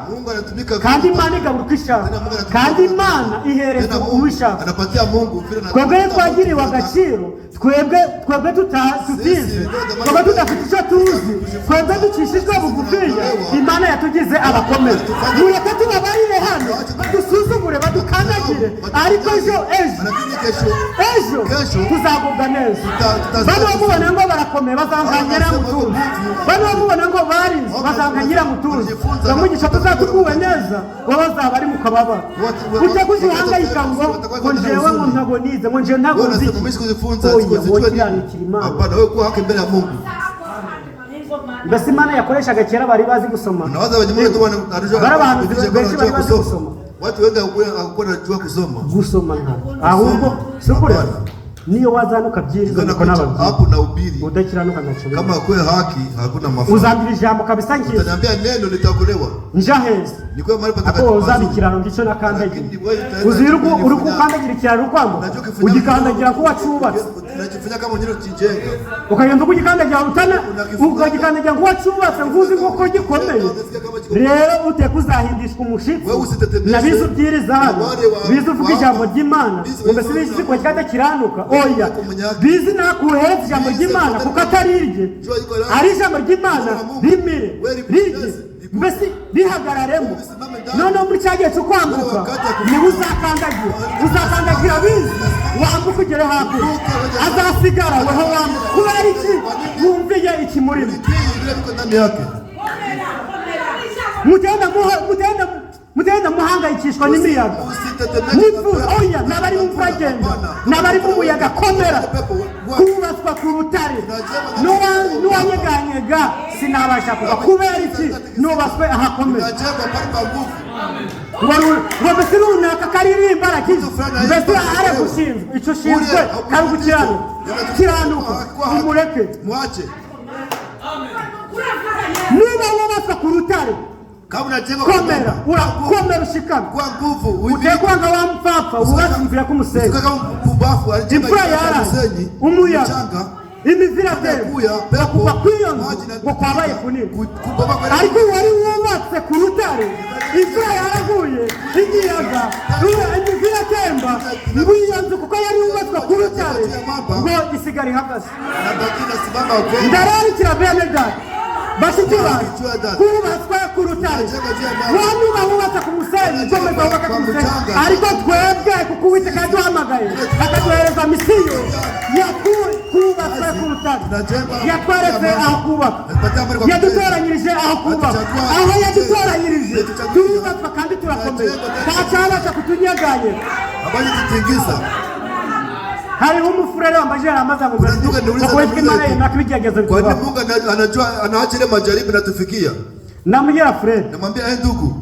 kandi Imana igabura uko ishaka kandi Imana ihereza ubishaka anapatia Mungu vile na twebwe twagiriwe agaciro twebwe tutize twebwe tudafite icyo tuzi twebwe ducishijwe bugufiya Imana yatugize abakomeye mureke tubabarire hano badusuzugure badukandagire ariko ejo tuzagubwa neza bano bamubona ngo barakomeye bazanganyira mutuzi bano bamubona ngo barinze bazanganyira mutuzi bamugisha tuzatukuwe neza wowe bazaba ari mu kababa uje kuzihangayika ngo njewe ngo ntabonize ngo njewe ntabwo nzi hapana wewe kuwa haki mbele ya Mungu mbese Imana yakoreshaga kera bari bazi gusoma nawaza bajimwe tu barabahanzi benshi bari bazi gusoma watu wengi hawakuwa wanajua gusoma ahubwo sukure niyo wazanuka byiriza nuko nababyi hapo na ubiri udakiranuka nacho kama kwe haki hakuna mafaa uzambira ijambo kabisa ngiye utaniambia neno litakolewa njaheza niko mahali patakatifu ako uzabikirano ngico nakandagira uziruko uruko kandagira kirano kwambo ugikandagira ko wacubatse unajifanya kama unyiro kijenga ukagenda kugikandagira utana ukagikandagira ko wacubatse nguzi ngo gikomeye rero ute kuzahindishwa umushitsi nabizo byiriza hano bizo vuga ijambo ry'Imana mbese bizi ko cyada kiranuka oya bizi nakuheza ijambo ry'Imana kuko atarirye ari ijambo ry'Imana rimire rije mbese bihagararemo none muri cyagiye cyo kwambuka ni uzakandagira bizi wambuka ugere hafi azasigara weho wambuka kubera iki wumviye iki murimo mugenda muhangayikishwa n'imiyaga n'imvura oya nabari mu mvura agenda nabari mu muyaga komera kubatswa ku rutare n'uwanyeganyega sinabasha kuba kubera iki nubatswe ahakomera ngo mbese runaka karirimba arakize mbese are gushinzwe icyo ushinzwe kari gukiranuka umureke niba wubatswe ku rutare komera urakomera ushikama kwa nguvu utekwanga wa mpapa ubasimvira ku musenyi imfura yara umuyaga imivira tera kuva kwiyo ngo kwabaye kunini ariko wari wubatse ku rutare imfura yaraguye igiyaga imivira temba ngwiyo nzu kuko yari wubatswe ku rutare ngo isigara ihagaze ndararikira bene data bashikira kubatswe ku rutare wanyuma wubatse ku musenyi komeza wubaka ku musenyi ariko twebwe kuko Uwiteka yaduhamagaye akaduhereza misiyo kubatswe ku rutare yatweretse aho kubaka yadutoranyirije aho kubaka aho yadutoranyirije turubatswe kandi turakomeye ntacyabasha kutunyeganye hariho umufurere wambaje amaze ngo kwa Imana yemera kubigeragezo kwa nini Mungu anajua anaacha ile majaribu natufikia namubwira frere namwambia ndugu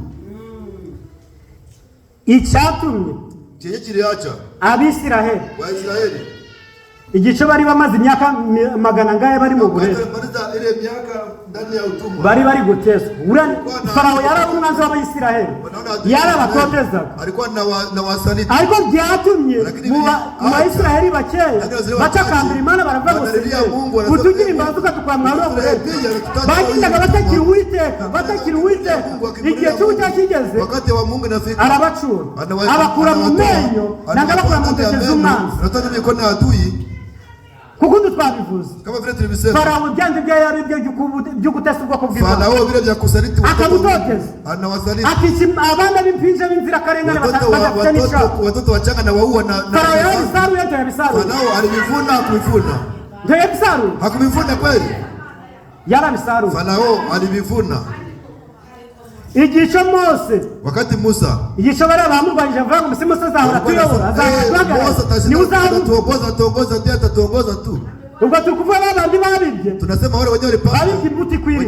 icyatumye cyenye kiriacha Abisiraheli Waisraeli igice bari bamaze imyaka 100 ngaye bari mu burere bari gutezwa. Farao yari umwanzi w'Abayisiraheli, yarabatoteza alikuwa na wasaliti, ariko byatumye mu Bayisiraheli bakeya batakambira Imana baravuga ngo utugire imbabazi ukadukwamwa bagendaga batakira Uwiteka. Igihe cy'ubucya kigeze wakati wa Mungu nafika arabacura abakura mu menyo n'abakura mu ntoki z'umwanzi. Kuko twabivuze kama vile tulivyosema, Farao byanze byari byo gutesa ubwoko bw'Imana, Farao vile vya kusaliti akabutoteza, anawasaliti abana b'impinja b'inzira karengane watoto wachanga na waua na Farao yarisaru yete yabisaru. Farao alivuna hakuvuna, ndio yabisaru hakuvuna kweli, yarabisaru. Farao alivuna. Igihe Mose, wakati Musa igihe bari bamubajije avuga ngo Musa azahora tuyobora, atatuongoza ndiye atatuongoza tu. Ubwo tukuvuga babandi babibye, tunasema wale wenyewe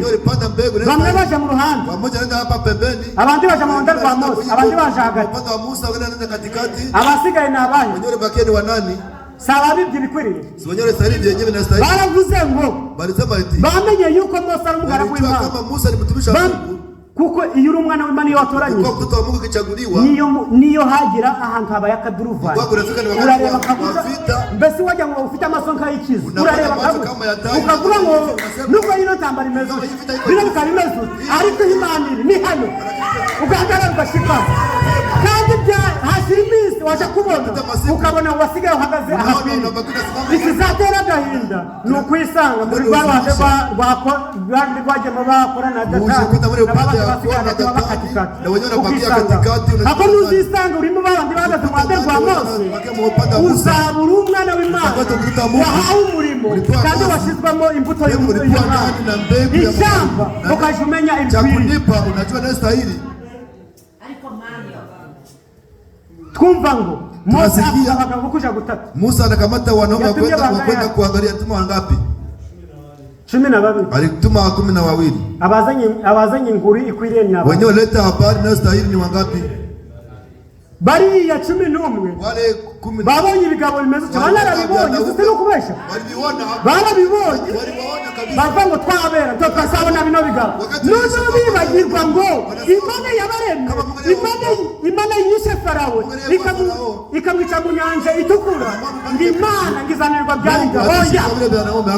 walipanda mbegu, bamwe baje mu ruhande, mmoja anaenda hapa pembeni, abandi baje mu ruhande rwa Mose, abandi baje hagati. Upande wa Musa wengine anaenda katikati, abasigaye n'abanye wenyewe bakiye ni wanani? Saba bibye bikwiriye, si wenyewe sahibi yenyewe na sahibi. Baravuze ngo balisema eti bamenye yuko Mose ari umugaragu w'Imana, kama Musa ni mtumishi wa Mungu. Kuko iyo uri umwana w'Imana watoranye, kwa mtoto wa Mungu kichaguliwa, niyo hagira ahantu haba yakaduruva, urareba kabuza mbese wajya ngo ufite amasonka y'ikizi, urareba kabuza ukavuga ngo nubwo yino tambara imeze bino bikaba imeze, ariko Imana iri ni hano, ugahagarara ugashika kandi bya hashira iminsi waje kubona ukabona wasigaye uhagaze ahakwiriye. Ikizatera agahinda ni ukwisanga muri rwa waje rwagemo bakora na Datani ako nuzisanga urimo babandi bahagaze mu ruhande rwa Mose, uzabura umwana w'Imana wahawe umurimo kandi washyizwemo imbuto y'Imana, ishyamba ukajya umenya ibikwiriye. Twumva ngo Mose abagabo kuja gutatu, Musa anakamata wanaume wakwenda kuangalia tuma wangapi? 12. Alituma 12. Abazanye nguri ikwiriye ni aba. Wenyewe leta habari na stahili ni wangapi? Bari ya 11. Wale 10. Babonye ibigabo bimeze cyane, barabibonye sisi no kubesha. Barabibonye. Bava ngo twabera tukasabona bino bigabo. Nuzo bibagirwa ngo Imana yabaremye, Imana yishe Farao ikamwica mu nyanja itukura. Imana ngizanirwa byabigabo.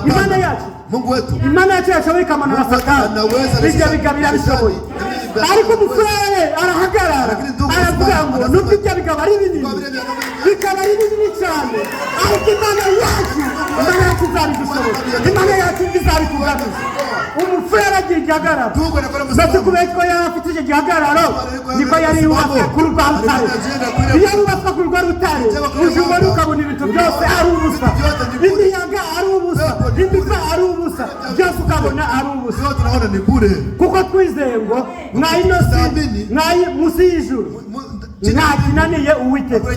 Imana yacu, Mungu wetu, Imana yacu yashoboye kamanura Satani, bijya bigabira bishoboye. Ariko umufurere arahagarara aravuga ngo nubwo ibyo bigabo ari binini, bikaba ari binini cyane, ariko Imana yacu izabidushoboza, Imana yacu izabitugabiza. Umufurere agiye igihagararo, mbese kubera ko yari afite icyo gihagararo niko yari yubatse ku rwa rutare. Iyo yubatswe ku rwa rutare uje ubona ukabona ibintu byose ari ubusa, imiyaga ari ubusa, imipfa ari ubusa, byose ukabona ari ubusa, kuko twizeye ngo mwayi musi y'ijuru nta kinaniye Uwiteka,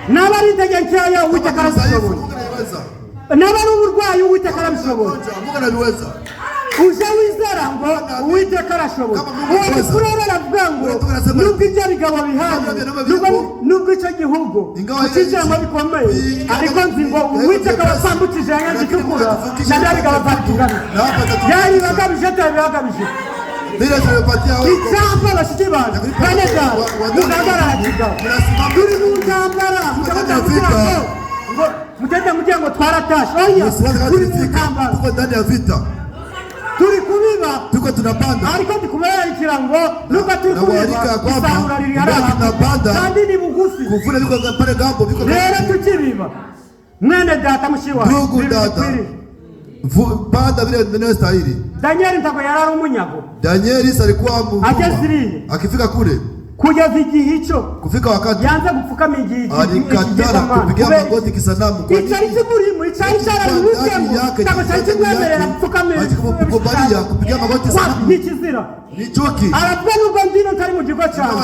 n'abari intege nkeya Uwiteka arabishoboye, n'abari uburwayi Uwiteka arabishoboye. Uje wizera ngo Uwiteka arashoboye. Uwo mufurere aravuga ngo nubwo ibyo bigabo bihari, nubwo icyo gihugu ukijyamo bikomeye, ariko nzi ngo Uwiteka wasambukije inyanja itukura na bya bigabo byatugana, yari bagabije byabagabije. Icyapa bashiki banyu bane byawe mugaragara kigabo, turi mu ntambara mugabanya kugira ngo mutende mujye ngo twaratashe. Oya, turi mu ntambara, tuko ndani ya vita, turi kubiba, tuko tunapanda, ariko ndikubereka ngo nubwo turi kubiba isarura riri hariya kandi ni bugufi kuvuna biko pale gambo biko rero tukibiba. Mwene data mushiwa ndugu data panda vile vinastahili. Danieli ntago yarari umunyago. Danieli alikuwa mvuma, akifika kule kugeza igihe icyo kufika wakati yanze gupfukama igihe alikatara kupigia magoti kisanamu, kwa nini? Icyari kimurimo, icyari cyararuhuzemo, ntabwo cyari kimwemerera gupfukama kupigia magoti sanamu, ni kizira, ni chuki. Aravuga nubwo ndino ntari mu gihugu cyawe,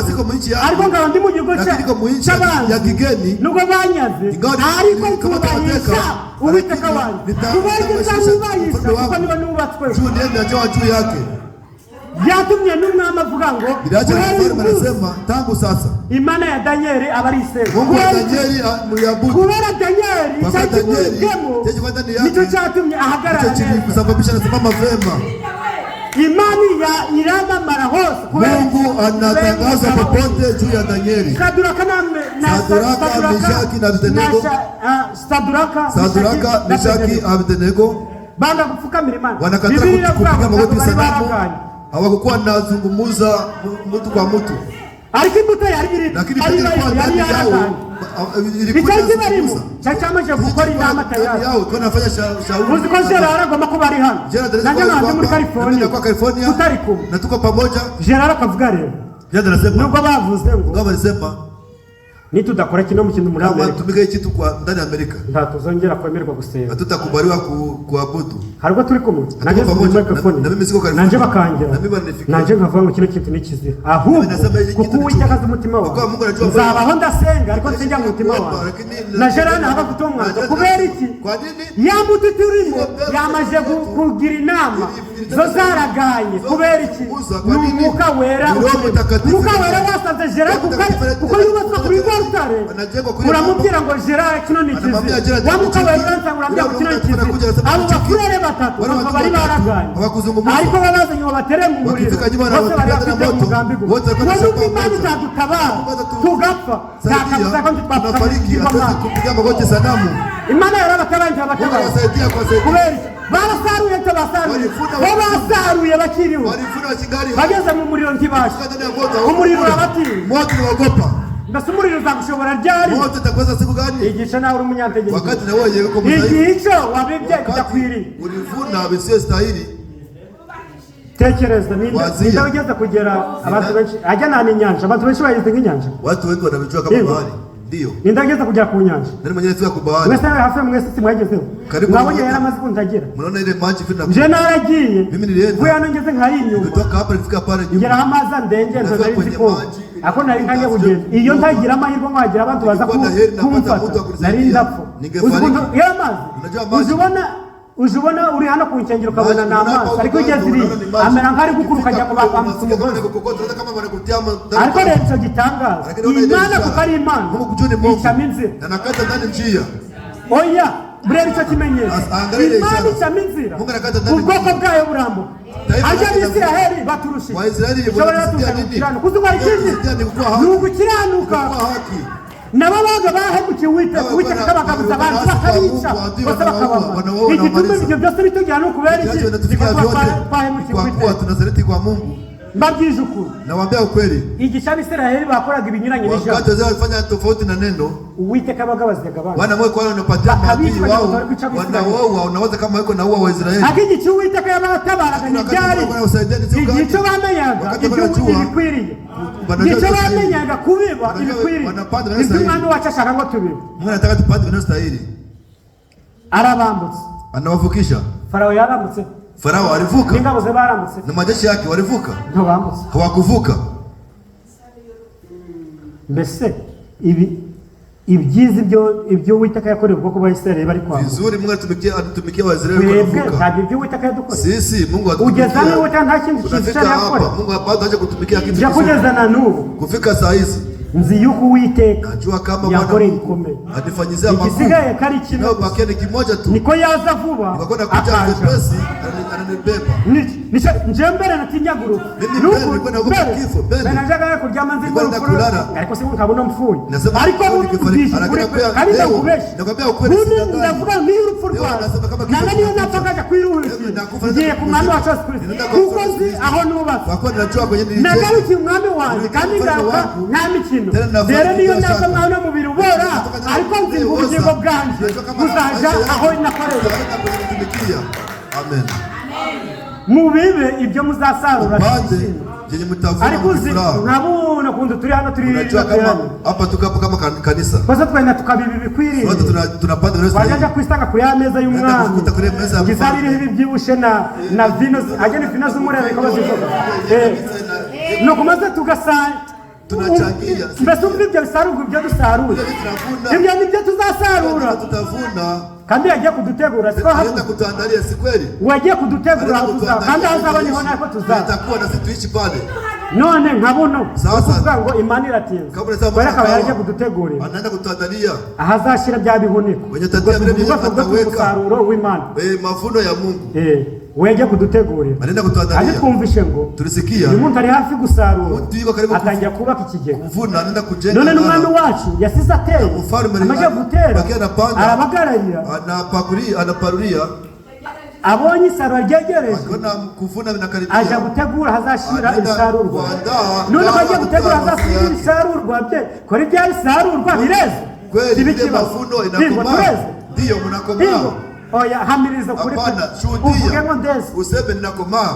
ariko ngaba ndi mu gihugu cy'abandi ya kigeni, nubwo banyaze, ariko tubahisha Uwiteka wanjye, tubahisha kuko niba nubatswe juu yake. Byatumye n'umwami avuga ngo anasema tangu sasa Imana ya Danieli abarise. Mungu wa Danieli muyabudu. Kubera Danieli cyakimurikemo. Nicyo cyatumye ahagarara. Kusababisha nasimama vema. Imani ya iramamara hose. Mungu anatangaza popote juu ya Danieli. Sadraka, Meshaki na Abednego. Sadraka, Meshaki, Abednego. Banda kufukamira Imana. Wanakataa kupiga magoti sanamu. Hawakuwa nazungumuza mtu kwa mtu. Ariko imbuto yari iri. Lakini yari yao. Ilikuwa barimo. Cyamaje gukora inama tayari. Yao tunafanya shauri. Uzi ko Gerard agomba kuba ari hano. Nanjye naje muri California. Tutariko. Na tuko pamoja. Gerard akavuga rero. Gerard anasema. Nuko bavuze ngo. Ngaba anasema. Nitudakora kino mu kintu muri Amerika. Kama tumige ikitu kwa ndani ya Amerika. Ntatuzongera kwemerwa gusenga. Hatutakubaliwa kuabudu. Hariko turi kumwe. Nanjye pamoja na mimi siko California. Nanjye bakangira. Nanjye nkavuga ngo kino kintu nikizira. Ahubwo kuko Uwiteka umutima wawe. Nzabaho ndasenga ariko nsengera mu mutima wawe. Na Gerard aba gutomwa kubera iki? Kwa nini? Yambutu turimo yamaje kugira inama zo zaragaye kubera iki? N'umwuka wera. Umwuka wera wasanze Gerard kuko yubatswe kuri rutare. Uramubwira ngo Gerard kino nikizi. Wamuka wera nsangurambya ku kino nikizi. Abo bakurere batatu baba bari baragaye. Ariko babazanye ngo batere mu muriro. Bose bari bafite umugambi go. Wowe Imana izadutabara tugapfa. Nakabuza ko twafariki kupiga magoti sanamu. Imana yarabatabanje abatabara. Kubera barasaruye tabasaruye. Babasaruye bakiriho. Bageze mu muriro ntibasha. Umuriro urabati. Moto wagopa. Mbese umuriro uzagushobora ryari? Moto utakweza siku gani? Igisha nawe uri umunyantegeneza. Wakati na wewe yuko mzaifu. Igico wabibye kidakwiriye. Ulivuna bisiyo stahili. Tekereza ninde ugeze kugera abantu benshi ajya nani nyanja abantu benshi bayize nk'inyanja. Watu wengi wanabijua kama bahari. Ndio. Ninde ugeze kugera ku nyanja. Nani mwenyewe fika ku bahari. Mwese hafi mwese simwagezeho. Mwabonye yari amaze kundagira. Mnaona ile maji fina. Je naragiye. Mimi nilienda. Wewe anongeze nk'ayinyuma. Kutoka hapa nifika pale nyuma. Ngera amaza ndenge nzari nziko. Ako nari nkanye kugenda. Iyo ntagira amahirwe mwagira abantu baza kumfata. Nari ndapfu. Iyo amazi. Uzubona uri hano ku nkengero ukabona n'amazi ariko ugeze iri amera nk'ari gukuruka ajya kubakamutsa umugozi ariko rero icyo gitangaza Imana kuko ari Imana icamo inzira anakata ndani njia oya burera icyo kimenyetso Imana icamo inzira ubwoko bwayo burambuka ajya Abisiraheli baturushije ushobora gukiranuka kuko ari kizi ni ugukiranuka nabo baga bahemukiye Uwiteka kabagabuza abantu bakabica bose bakabamba igituma ibyo byose bitujyana ukubera iki twahemukiye Uwiteka tunazaleti kwa Mungu mbabwije ukuri nawaambia ukweli igisha Abisiraheli bakoraga ibinyuranye n'ijambo wakati wazao walifanya tofauti na neno Uwiteka bagabazaga abantu wana moyo kwa wanapatia maadili wao wanaoa unaweza kama yuko na uwa wa Israeli akigici Uwiteka yabatabaraga n'ibyari igico bamenyaga ibikwiriye igico bamenyaga kubiba ibikwiriye ibyo Umwami wacu ashaka ngo tubibe Mungu anataka tupande vinastahili arabambutse anawavukisha Farao yarambutse Farao alivuka. N'ingabo ze barambutse. Na majeshi yake walivuka. Ntibambutse. Hawakuvuka. Mbese ibyiza ibyo Uwiteka yakoreye ubwoko bwa Israeli bari kwa. Vizuri Mungu atumikia wa Israeli wanavuka. Ntabwo ibyo Uwiteka yadukoreye. Sisi Mungu atumikia. Ugeza nawe nta kintu kizishana yakora. Mungu bado haja kutumikia kitu. Ja kugeza na n'ubu. Kufika saa hizi. Nzi yuko Uwiteka. Najua kama Bwana atafanyizia makuu. Ikisigaye kari kintu. Nao bakia ni kimoja tu. Niko yaza vuba. Bakona kuja kwepesi ananibeba. Njembere natinyaguru. Nuko naogopa kifo. Najaga kuryama nzingo kulala. Ariko siku nkabona mfuye. Ariko kandi ndakubeshi. Nakwambia ukweli. Ndavuga nk'urupfu rwawe. Nanga niyo napfakaje kwiruhira. Ngiye ku mwami wa Yesu Kristo. Kuko nzi aho nubatse. Wako najua kwenye nini. Nagarukiye umwami wanjye kandi ngaruka nta mikino. Rero niyo nava mwana mubiri ubora ariko nzi ubugingo bwanjye buzaja aho nakoreye. Amen. Mubibe ibyo muzasarura yenye mtavuna ariko uzi nkabona kundi turi hano turi hapa tukapo kama kanisa kwanza twenda tukabibi bikwiriye wote tunapanda rest wajaja kwistanga kuri ameza y'umwami gizarire ibi byibushe na vino ajene vino z'umurere ko bazivuga no kumaze tugasa tunachangia. Mbese ibyo bisarurwa ibyo dusarura. Ibyo nibyo tuzasarura. Tutavuna. Kandi yagiye kudutegura siko hapo. Anaenda kutuandalia si kweli? Wagiye kudutegura tuzaba. Kandi hazaba niho nako tuzaba. Tutakuwa na sisi tuishi pale. None nkabuno kuvuga ngo Imana iratinze. Kubera ko yagiye kudutegurira. Anaenda kutuandalia. Ahazashira bya bihuniko. Wenye tatia vile vile umusaruro w'Imana. Mavuno ya Mungu. Wege kudutegurira. Anaenda kutuandalia. Ari twumvishe ngo tulisikia. Uyu muntu ari hafi gusarura. Atangira kubaka ikigega. Kuvuna anaenda kujenga. None n'umwami wacu yasize ateye. Amaje gutera. Arabagararira. Anaparulia. Abonye isarura ryegereje aja gutegura hazashira ibisarurwa. None bagiye gutegura hazashira ibisarurwa bye kora ibya bisarurwa bireze kweli mafuno inakomaa ndio mnakomaa. Oya hamiriza kuri uvuge ngo ndeze usebe ninakomaa.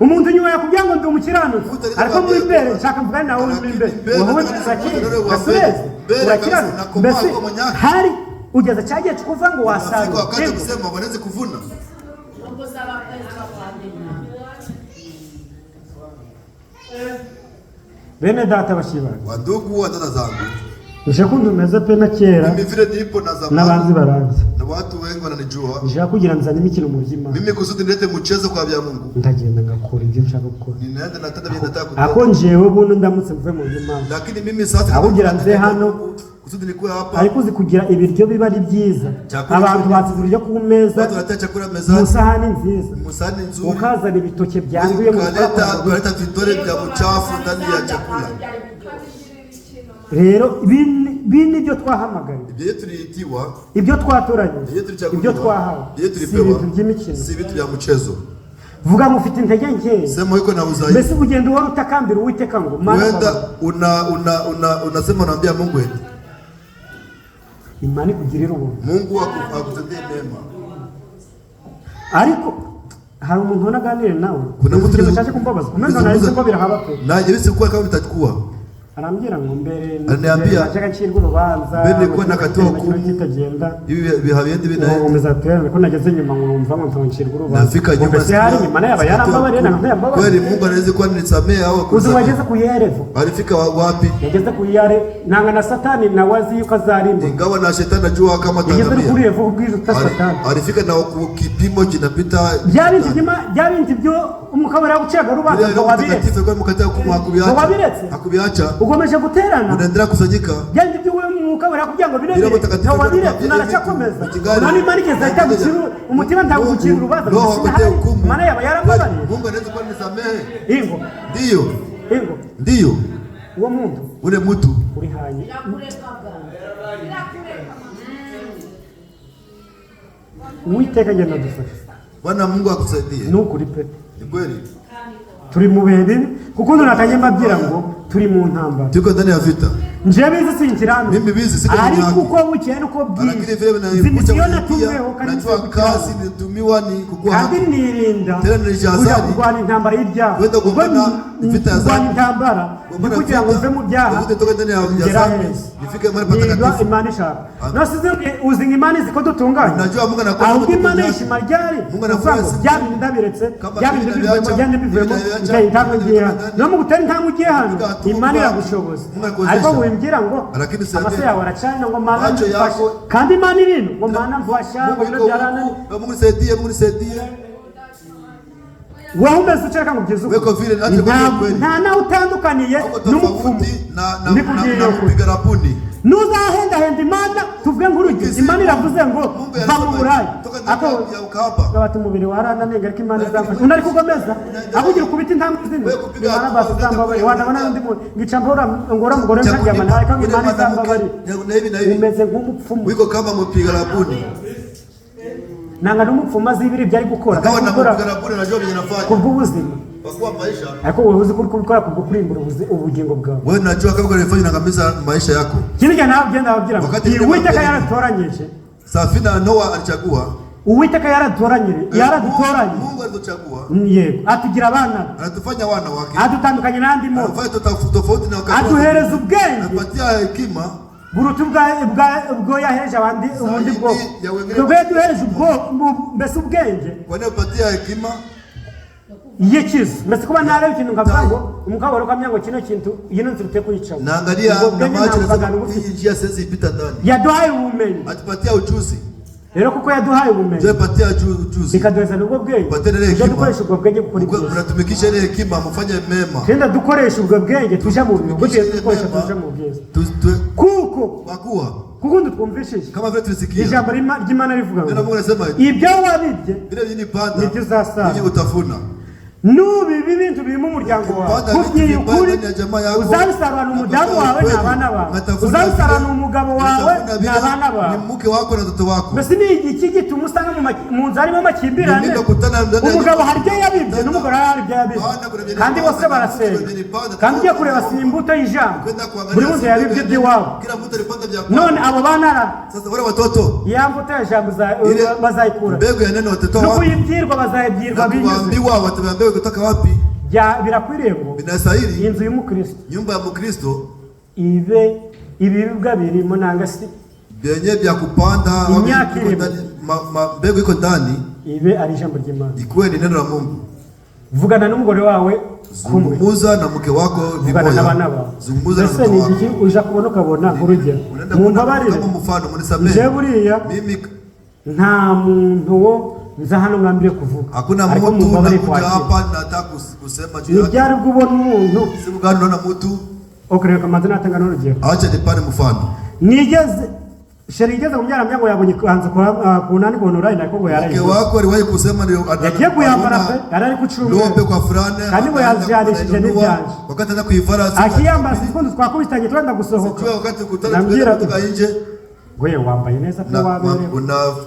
Umuntu nyuma yakubwira ngo ndi umukiranuka ariko muri mbere nshaka mvuga nawe muri mbere wowe tusakire gasureze urakirana mbese hari ugeze cyagiye kuvuga ngo wasarura wakati kusema wanaweza kuvuna. Bene data bashibana wandugu wa dada zangu nishakundi umeze pe na kera mimi vile nipo na zamani nabanzi baranzi na watu wengi wananijua nishaka kugira nzana imikino mu byima mimi kusudi ndete mchezo kwa bya Mungu ndagenda ngakora ibyo nshaka gukora ninaenda nataka mimi nataka ako njewe buno ndamutse mvuye mu byima lakini mimi sasa ahugira nze hano kusudi nikuwe hapa ariko uzi kugira ibiryo biba ari byiza abantu batsizurije ku meza watu wanataka chakula mezani musahani nziza musahani nzuri ukazana ibitoke byanduye mu kuleta vitore vya uchafu ndani ya chakula. Rero bini byo twahamagariye ibyo turitiwa ibyo twatoranyije ibyo twahawe si ibintu by'imikino si ibintu bya mchezo. Vuga ngo ufite intege nke sema yuko na uzayi mbese ugenda uhora utakambira Uwiteka ngo wenda unasema unaambia Mungu eti Imana ikugirira ubuntu Mungu akutendee mema. Ariko hari umuntu unaganire nawe kuna mtu cyaje kumbabaza kumeza nari ko birahaba pe naje bise kuwa kama bitakuwa arambwira ngo mbere ananiambia cyaka cyirwa urubanza mbere ko nakatoa kitagenda ibi bihabende binaye ngomeza twere ko nageze nyuma ngo numva ngo ntoncirwa urubanza nafika nyuma mbese hari nyuma naye abayarambabare nangambabare kweli Mungu anaweza kuwa nisamee au kuza wageze ku yerevo alifika wapi yageze ku yare nanga na satani na wazi yuko azarimba ingawa na shetani ajua kama tangamia yageze kuri yerevo ubwiza utasatani alifika na kipimo kinapita byabindi byo umukabara gucega rubanza ngo wabiretse kwa mukataka kumwakubiacha akubiacha ugomeje guterana unaendelea kusanyika byandi byo wewe umukabara kugira ngo birebe no wabiretse narachakomeza nani marike zaita gukiru umutima ndagukira urubanza mana yaba yarambabari Mungu anaweza kuwa nisamehe ingo ndio uwo muntu ule mtu uri hanye Uwiteka genda dufashe Bwana Mungu akusaidie nukuri pe ni kweli turi mu bihe kuko nonatanye mbabwira ngo turi mu ntambara tuko ndani ya vita nje bizi sinkirano mimi bizi siko ari kuko bukeye nuko bwiza lakini vile zimisiona tumweho kanitwa kazi nitumiwa ni kukua kandi nirinda tena nilijazani kurwana intambara y'ibyaha kwenda kumbana vita ya zani intambara kugira ngo mve mu byaha kutoka ndani ya zambi nifike mahali patakatifu Imana ishaka nasize uzinga Imana ziko dutunganye najua Mungu anakuwa ahubwo Imana ishima ryari Mungu anakuwa byabindi ndabiretse byabindi bivemo byandi bivemo intambwe ngiye no mu gutera intambwe ugiye hano Imana iragushoboza ariko wimbwira ngo amase yawe aracana ngo Mana mfashe kandi Imana irino ngo Mana mfasha ngo byarana Mungu nisaidie wewe umeze uceka ngo byiza weko vile nta na utandukaniye n'umupfumu na kupiga rapuni nuzahenda Imana tuvuge nk'urugero Imana iravuze ngo va mu burayi ako gabata umubiri warana nenga ariko Imana izamfasha unari kugomeza akugira kubita intambwe zindi Imana basambabari wanabona ndi ngicambora ngora mugore nkaryama nawe kandi Imana izambabari umeze nk'umupfumu wiko kama mupiga rapuni nanga n'umupfumu azibiri byari gukora kubw'ubuzima ariko wowe uzi kuri kubikora kubwo kurimbura ubugingo bwawe wewe unajua kama kwa nifanya nangamiza maisha yako kile genda babwira Uwiteka yaratoranyije Safina Noa alichagua Uwiteka yaradutoranye Mungu alituchagua yego atugira abana anatufanya wana wake adutandukanye n'andi mo anafanya tofauti na wakati aduhereza ubwenge anapatia hekima burutu bwo yaheje abandi ubundi bwo twebwe duheje ubwo mbese ubwenge kwa nini upatia hekima yekiza mbese kuba nare ikintu nkavuga ngo umugabo rukamya ngo kino kintu yino nzirute kuyica naangalia na macho na hii njia sasa ipita ndani yaduhaye ubumenyi atupatia ujuzi rero kuko yaduhaye ubumenyi tupatia ujuzi ikaduheza nubwo bwenge dukoresha ubwo bwenge gukora ibyo tunatumikisha ile hekima mfanye mema tenda dukoresha ubwo bwenge tuja mu bintu gute dukoresha tuja mu bwiza kuko kukundi twumvishije kama vile tulisikia ijambo ry'Imana rivuga ngo Mungu anasema ibyo wabibye vile nini panda nibyo uzasarura nini utavuna nubi ibintu biri mu muryango wawe kubwiye ukuri uzabisarura umudamu wawe n'abana bawe uzabisarura umugabo wawe n'abana bawe ni mke wako na watoto wako mbese ni iki gituma usanga mu nzu harimo amakimbirane umugabo hari ibyo yabibye n'umugore hari ibyo yabibye kandi bose barasenga kandi ugiye kureba si imbuto y'ijambo buri wese yabibye iby'iwabo none abo bana sasa wale watoto ya mbuto y'ijambo bazayikura mbegu ya neno watoto wao kuyibwirwa bazayibwirwa binyuze kutoka wapi birakwiriye ngo binastahili inzu y'umukristo nyumba ya mkristo ibe ibibwa birimo nangasi byenye bya kupanda mbegu iko ndani ibe ari ijambo ry'Imana ikuwe ni neno la Mungu vugana n'umugore wawe zungumuza na mke wako vugana n'abana bawe zungumuza na mke wako ni iki uja kubona ukabona urugero mu mbabarire kama mfano munisamehe je buriya mimi nta muntu wo nza hano ngambire kuvuga hakuna mtu anakuja hapa nataka kusema juu yake byari kubona umuntu simu gani unaona mtu okreka kamaze natanga n'urugero acha nipane mfano nigeze sherigeze kumjana myango yabonye kanza ku nani ko nurayi nako ngo yaraye mke wako aliwahi kusema ndio yagiye kuyambara pe yarari kucunga lombe kwa fulani kandi ngo yazjanishije n'ibyanje wakati ana kuivara akiyamba sikundi twakubitanye twenda gusohoka wakati kutana kutoka nje Goye wambaye neza pe wabere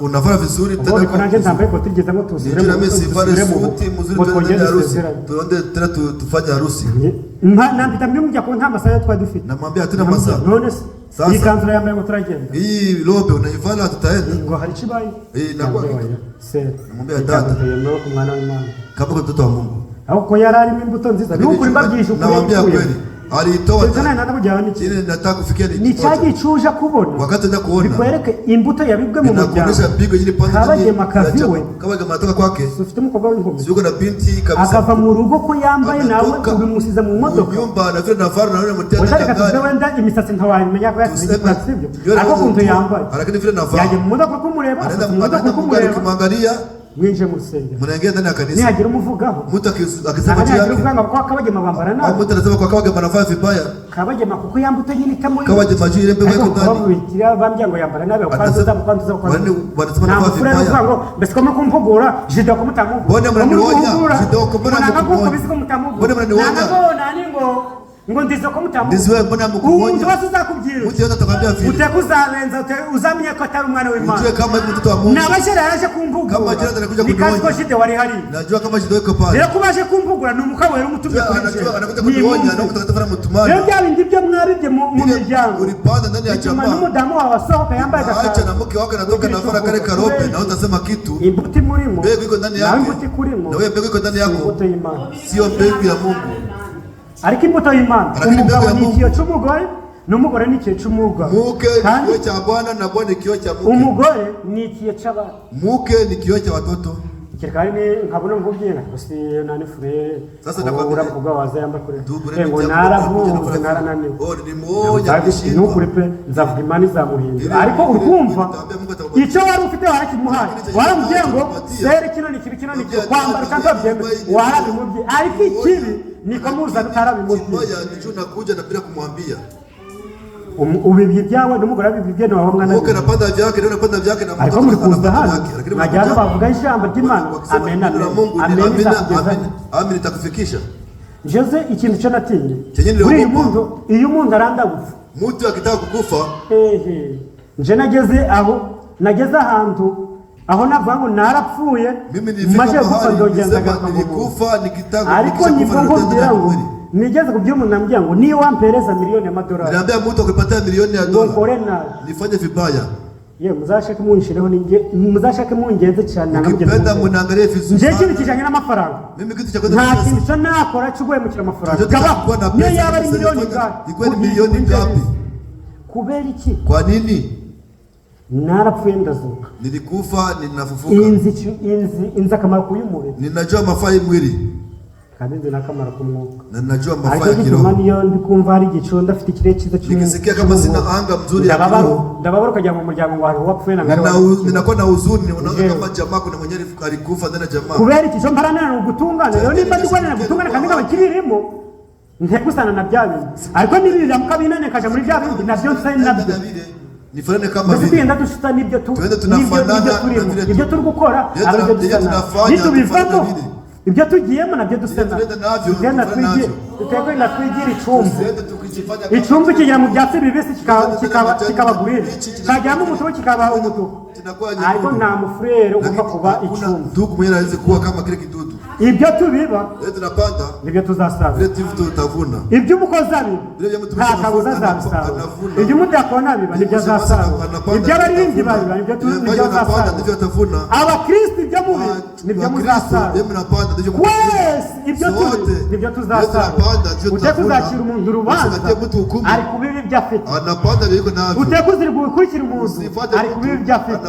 unavaa vizuri tena kwa nje ntambaye ko tigeze ngo tuzire mu sifare suti muzuri harusi tuende tena tufanye harusi nambita mbyumja ko nta masaha twa dufite namwambia hatuna masaha none iyi kanzu yambaye ngo turagenda hii lobe unaivala tutaenda ngo hari kibaye nakuwa se namwambia dada yemera ku mwana w'Imana kama mtoto wa Mungu aho ko yararimo imbuto nziza n'ukuri mbabyisha ukuri namwambia kweli alitoa tena nanda kujana chini nataka kufikia ni cyaje cuja kubona wakati nda kuona bikwereke imbuto yabibwe mu muryango kuonesha bigo yini panda kabaje makaviwe kama matoka kwake ufite umukobwa w'inkumi siko na binti kabisa akava mu rugo ko yambaye nawe ubimusiza mu modoka nyumba na vile na faru na yule mtenda ushaka kaze wenda imisatsi ntawamenya ko yasize sibyo ariko kuntu yambaye lakini vile na faru yaje mu modoka kumureba anaenda kumwangalia mwinje mu rusengero mnaingia ndani ya kanisa nihagira umuvugaho mtu akisema juu yake uvanga kwa kabagema bambara na mtu anasema kwa kabagema anavaa vibaya kabagema kuko yambuto nyine tamu kabagema juu ile mbegu iko ndani bitira bambya ngo yambara nabe kwanza wanasema anavaa vibaya ngo mbese ko mukumpugura jida ko mutamu bone mnanionya jida ko mnanionya ngo ndizo ko mutamu ndizo mbona mkumonya umuntu wase uzakubwira mtu yote atakwambia vile utekuzabenza uzamenye ko atari umwana w'Imana ujue kama mtoto wa Mungu nabashara yaje kumbugura kama jira anakuja kunyonya nikazi shide wari hari najua kama shide iko pale rero kubaje kumbugura n'umukabo wera umutumye kuri je anakuja kunyonya na kutatafuta mtumani rero bya bindi byo mwabibye mu miryango ulipanda ndani ya chama n'umudamu wawe asohoka yambaye gakara acha na mke wake anatoka na fara kale karope na utasema kitu imbuti murimo mbegu iko ndani yako na imbuti kurimo na wewe mbegu iko ndani yako imbuto y'Imana sio mbegu ya Mungu ariko imbuto y'Imana umugabo ni ikiyo cy'umugore n'umugore ni ikiyo cy'umugabo muke ni kiyo cha Bwana na Bwana ni kiyo cha muke umugore ni ikiyo cy'abana muke ni kiyo cha watoto kirikari ni nkabona ngubye gusi nani fure sasa nakwambia umugabo waza yamba kure ngo naravuze narananiwe ni moja ni ukuri pe nzavuga Imana izamuhindura ariko urumva icyo wari ufite warakimuhaye waramubwiye ngo sere kino ni kibi kino ni cyo kwambara kandi wabyemeye warabimubye ariko ikibi niko muza utarabimubye moja nicho nakuja na bila kumwambia ubibye byawe n'umugore abibye nawe mwana wowe napanda vyake ndio napanda vyake na ariko muri kuza hano najyana bavuga ijambo ry'Imana amen amen itakufikisha Jose ikintu cyo natinye buri muntu iyo umuntu aranda gupfa mtu akitaka kukufa nje nageze ahantu aho navuga ngo narapfuye maje gupfa ndogenda nikufa nikitaka ariko nivungira ngo nigeze kubyo umuntu nambya ngo niyo wampereza miliyoni y'amadolari nambia mtu akupatia milioni ya dola nifanye vibaya ye muzashake munshireho ninge muzashake mungenze cyane nangabye penda munangalie vizuri nje kintu kijanye n'amafaranga mimi kitu cha kwanza nta kintu cyo nakora cyugoye mu amafaranga kaba niyo yaba ari miliyoni ngapi iko ni milioni ngapi kubera iki kwa nini narapfuye ndazuka nilikufa ninafufuka inzi akamaro k'uyu mubiri ninajua mafai mwili kandi nzi n'akamaro k'umwuka. Na najua mafaa Ariko ya kiroho. gituma niyo ndi kumva hari igico ndafite ikirere cyiza cy'umwuka. Nikisikia kama sina anga mzuri ya kiroho. Ndababaro kujya mu muryango ngo hari uwapfuye na ngari. Ninakuwa na huzuni, unaona kama jamaa kuna mwenye alikufa ndani ya jamaa. Kubera ikico mparanira no gutungana. Rero nimba ndikwanira gutungana kandi nkabakirimo. Ntegusana na bya bindi. Ariko nibirira mukabinane kaje muri bya bindi nabyo nsani nabyo. Nifanane kama vile. Tugenda dushita nibyo tunafanana ibyo turi gukora aribyo dusana. Nitubivamo ibyo tugiyemo nabyo dusana. Tugenda twigira icumbi kigira mu byatsi bibisi kikaba green. Kajyamo umutubu kikaba umutubu. Ariko nta mufrere ugomba kuba icumbi. Ndugu mwenye anaweza kuwa kama kile kidudu. Ibyo tubiba tunapanda nibyo tuzasarura. Vile tutavuna. Ibyo umukozi abiba nta kabuza azabisarura. Ibyo umudakona abiba nibyo azasarura. Ibyo abaririmbyi babiba nibyo azasarura. Abakristo ibyo mubi nibyo muzasarura. Wese ibyo tubi nibyo tuzasarura. Ujye kuzakira umuntu urubanza ari kubiba ibyo afite. Ujye kuzirikira umuntu ari kubiba ibyo afite.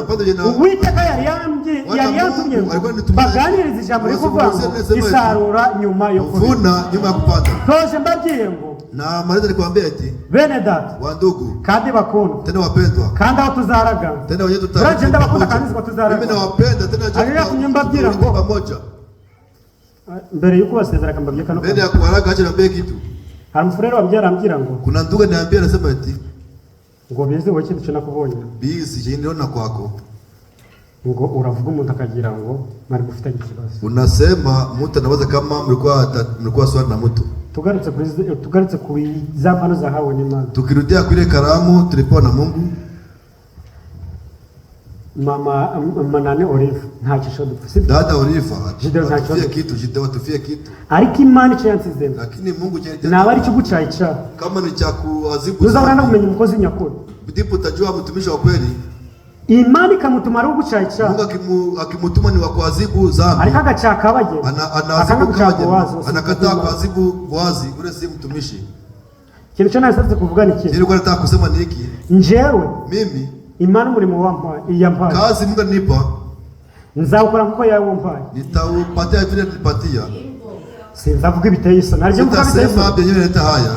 Uwiteka yari yantumye baganiriza ijambo rikuvuga isarura nyuma yo kuvuna nyuma ya kupanda. Toje mbagiye ngo na mareza nikwambia eti bene data wa ndugu kandi bakunda tena wapendwa kandi aho tuzaraga tena wenyewe tutaraga uragenda bakunda kandi ziko tuzaraga mimi nawapenda tena ariya kunyambabwira ngo pamoja mbere yuko basezera kambabye kano mbere ya kuharaga acha niambie kitu hari mfurero wambyara ambira ngo kuna ndugu niambia anasema eti ngo bize wowe kintu nakubonye bizi je ndiona kwako ngo uravuga umuntu akagira ngo mari gufita ikibazo. Unasema mtu anawaza kama mlikuwa swali na mtu. Tugarutse ku zampano zahawe n'Imana. Tukirudia kule karamu tulipewa na Mungu. Mama manane Olive nta kisho dufite. Dada Olive tufie kitu. Ariko Imana icyo yansizemo. Lakini Mungu cyane. Naba ari kigucayica. Kama ni cha kuadhibu. Uzabona kumenya umukozi nyakuri. Ndipo utajua mtumishi wa kweli. Imani kamutuma ari ugucayica. Mungu akimutuma ni wa kuadhibu dhambi. Ariko agacaka baje. Anakataa kuadhibu wazi ule si mtumishi. Kintu cyo nashatse kuvuga ni iki? Nilikuwa nataka kusema ni hiki. Njewe mimi Imana umurimo yampaye. Kazi Mungu ananipa. Nzawukora nkuko yampaye. Nitaupatia vile nilipatia. Sinzavuga ibiteye isoni. Ariko mukabisema byenyewe leta haya.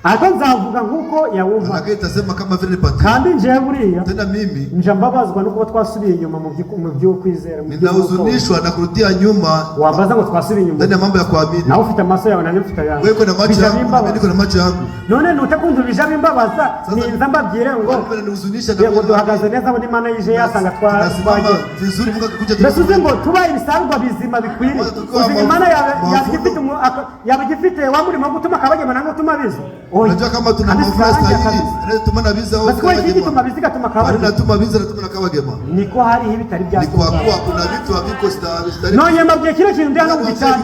Ariko nzavuga nkuko yawumva. Anake itasema kama vile nipatia. Kandi nje buriya. Tena mimi nje mbabazwa no kuba twasubiye inyuma mu byo kwizera. Ninahuzunishwa na kurudia nyuma. Wambaza ngo twasubiye inyuma. Ndani ya mambo ya kuamini. Na ufite amaso yawe na nifite yangu. Wewe kuna macho yangu, mimi niko na macho yangu. None nutakumva bijambo imbabaza ninza mbabwire ngo. Nihuzunisha na ngo duhagaze neza muri Imana yije yasanga twaje. Vizuri Mungu akikuja tu. Basuze ngo tubaye ibisarwa bizima bikwiriye. Imana yabigifite wa muri mu gutuma kabagema na gutuma biza. Unajua kama tuna mafuta stahili, tunatuma na visa huko. Basi hiki tuma biziga tuma kabagema. Natuma visa na tuma na kabagema. Niko hari hivi tari bya. Niko kwa kuna vitu haviko stahili. No nyema bye kile kintu ndano kugichani.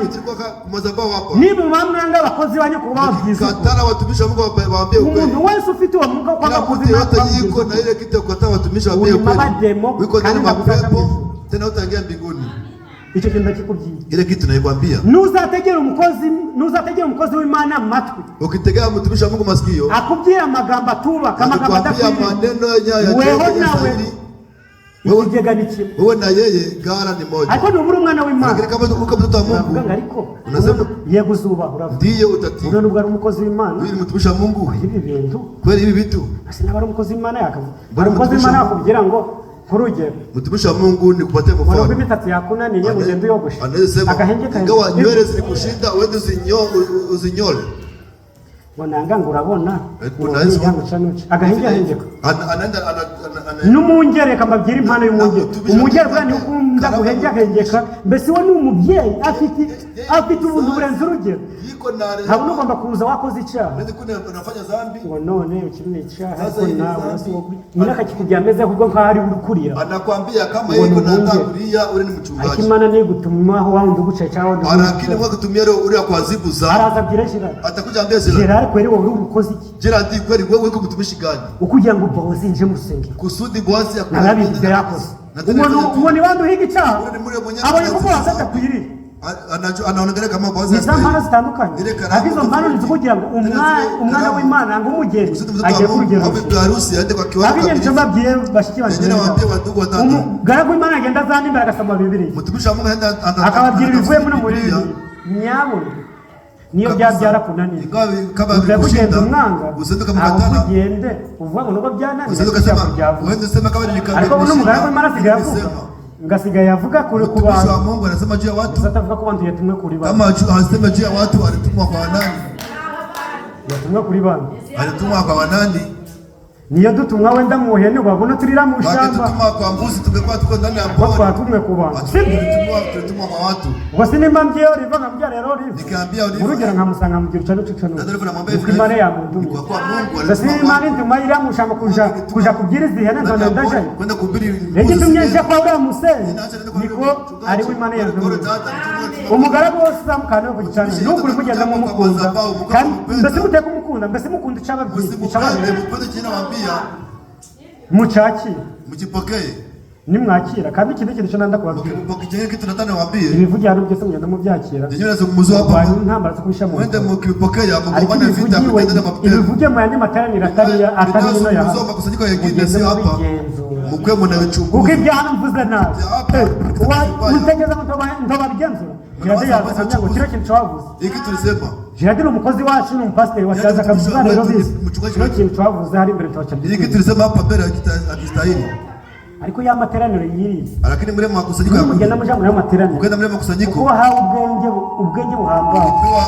Mazabao hapa. Ni mu mamwe abakozi banyu kubabwiza. Katara watumishi wa Mungu waambie ukweli. Umuntu wese ufite wa Mungu kwa kuzi yote yiko na ile kitu kukata watumishi waambie ukweli. Wiko ndani mapepo tena utaingia mbinguni. Icyo kintu ndakikubwiye. Ile kitu naikwambia. Nuzategera umukozi w'Imana matwi. Ukitegea mtumishi wa Mungu masikio. Akubwira amagambo atuba kama akubwira maneno ya wewe jega nikimwe. Wewe na yeye gara ni moja. Ariko ni umwana w'Imana. Lakini kama uko mtoto wa Mungu. Unasema yego zuba uravuga. Ndiyo utatii. Uno nubwo ari umukozi w'Imana. Wewe ni mtumishi wa Mungu. Ibi bintu. Kweli hivi vitu. Asina bari umukozi w'Imana yakavuga. Bari umukozi w'Imana akubwira ngo kuruje. Mtumishi wa Mungu ni kupatia mfano. Wala bimitatu yakunaniye ugende yogosha. Akahengeka. Ingawa nywele zilikushinda uende uzinyole. Wananga ngo urabona agahengeka n'umungere kamabwira impano y'umungere umungere bwa ukunda guhengeka mbese we ni umubyeyi afite ubuntu burenze urugero ntabwo ugomba kuza wakoze icyaha ngo none ukiri icyaha ariko nawe nyina akakikubwira ameze ahubwo nk'aho ari ukurira anakwambia kama yiko natakulia ule ni mchungaji ariko Imana ni gutumaho wawundi ugucaye cyangwa lakini mwa kutumia ule kuadhibu za arazabwira Gerard atakuja ambia Gerard kweli wowe umukozi iki Gerard kweli wewe uko mtumishi gani ukugira ngo Boazi nje musenge kusudi Boazi akubwira yakoze umuntu wandi uhiga icyaha abonye kuko wasata kuyiri anaonekana kama Boazi nizamana zitandukanye abizo mpano nizikugira ngo umwana w'Imana ngo umugeni agiye kurugero harusi aende kwa kiwango kabisa abinye mbabwiye bashiki banje nawaambia wadugu watatu garagu Imana agenda azana imbere agasoma Bibiliya mtumishi wa Mungu aenda akababwira ibivuye muri nyabona niyo byabyara kunanira ugenda umwanga aho ugende uvuga ngo nuko byananira ariko n'umugaragu w'Imana asigaye avuga ngasigaye avuga kuri ku bantu Mungu anasema juu ya watu atavuga ko bantu yatumwe kuri bantu kama anasema juu ya watu alitumwa kwa nani yatumwe kuri bantu alitumwa kwa nani niyo dutumwa wenda mu hene babona turira mu shamba tutumwa kwa mbuzi tungekuwa tuko ndani ya pori twatumwe ku bantu tutumwa kwa watu wasi nimba mbye Oliva ngambya rero Oliva nikamwambia Oliva urugera nkamusanga mu girucano cy'icano Imana ya muntu kwa Mungu wasi Imana nduma ira mu shamba kuja kubwiriza ihene nzone ndaje kwenda kubiri rege tumyeje kwa ura musenyi niko ari w'Imana ya muntu umugaragu wose zamukana ku gicano n'ukuri kugenda mu mukunda kandi mbese muteka umukunda mbese mukunda icababyi muchaki mujipokee nimwakira kandi ikindi kintu cyo nanda kubabwira mukipokee kitu nataka niwaambie ibivugira ari byose mugenda mu byakira nyenyera zo kumuzo hapa bari ntambara zo kuisha mu wende mukipokea mugobana vita kugenda na mapitendo ibivuge mu yandi materaniro atari no ya muzoma kusanyiko yengine si hapa mukwe muna bichungu uko ibyaha mvuze nabi mutegeza ntoba bigenzo kirade yazakamya ngo kire kintu cyavuze iki tulisema Jihadiri umukozi wacu n'umupasiteri wachaza kabisa rero bizi cyo kintu twavuze hari imbere twacabye iki tulisema hapa mbele akistahili ariko ya materaniro yiri lakini mrema makusanyiko mugenda muja muri materaniro ugenda mrema makusanyiko ko hawo ubwenge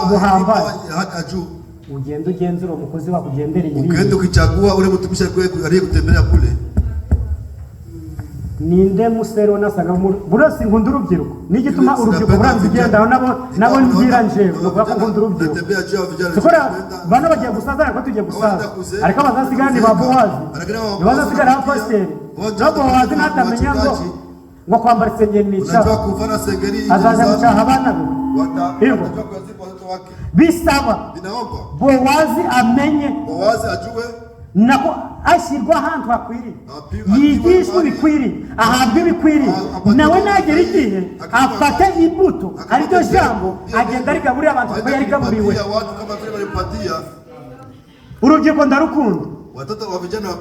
buhambaye aju ugenda ugenzura umukozi wakugendereye ibi ugenda ukichagua ule mtumishi aliye kutembelea kule ninde musero nasaga burasi nkunda urubyiruko nigituma urubyiruko buranzigenda nabo ngira njewe nuvuga ko nkunda urubyiruko sikora bana bagiye gusazana ko tugiye gusaza ariko abazasigara ni babuwazi bazasigara ha pasiteri nabo wazi natamenya ngo kwambara isengeri n'icyaha azaza gucaha abana be bisaba bowazi amenye nako ashyirwa ahantu hakwiriye yigishwa ibikwiriye ahabwa ibikwiriye nawe nagera igihe afate imbuto ariryo jambo agenda arigaburira abantu kuko yarigaburiwe urubyiruko ndarukunda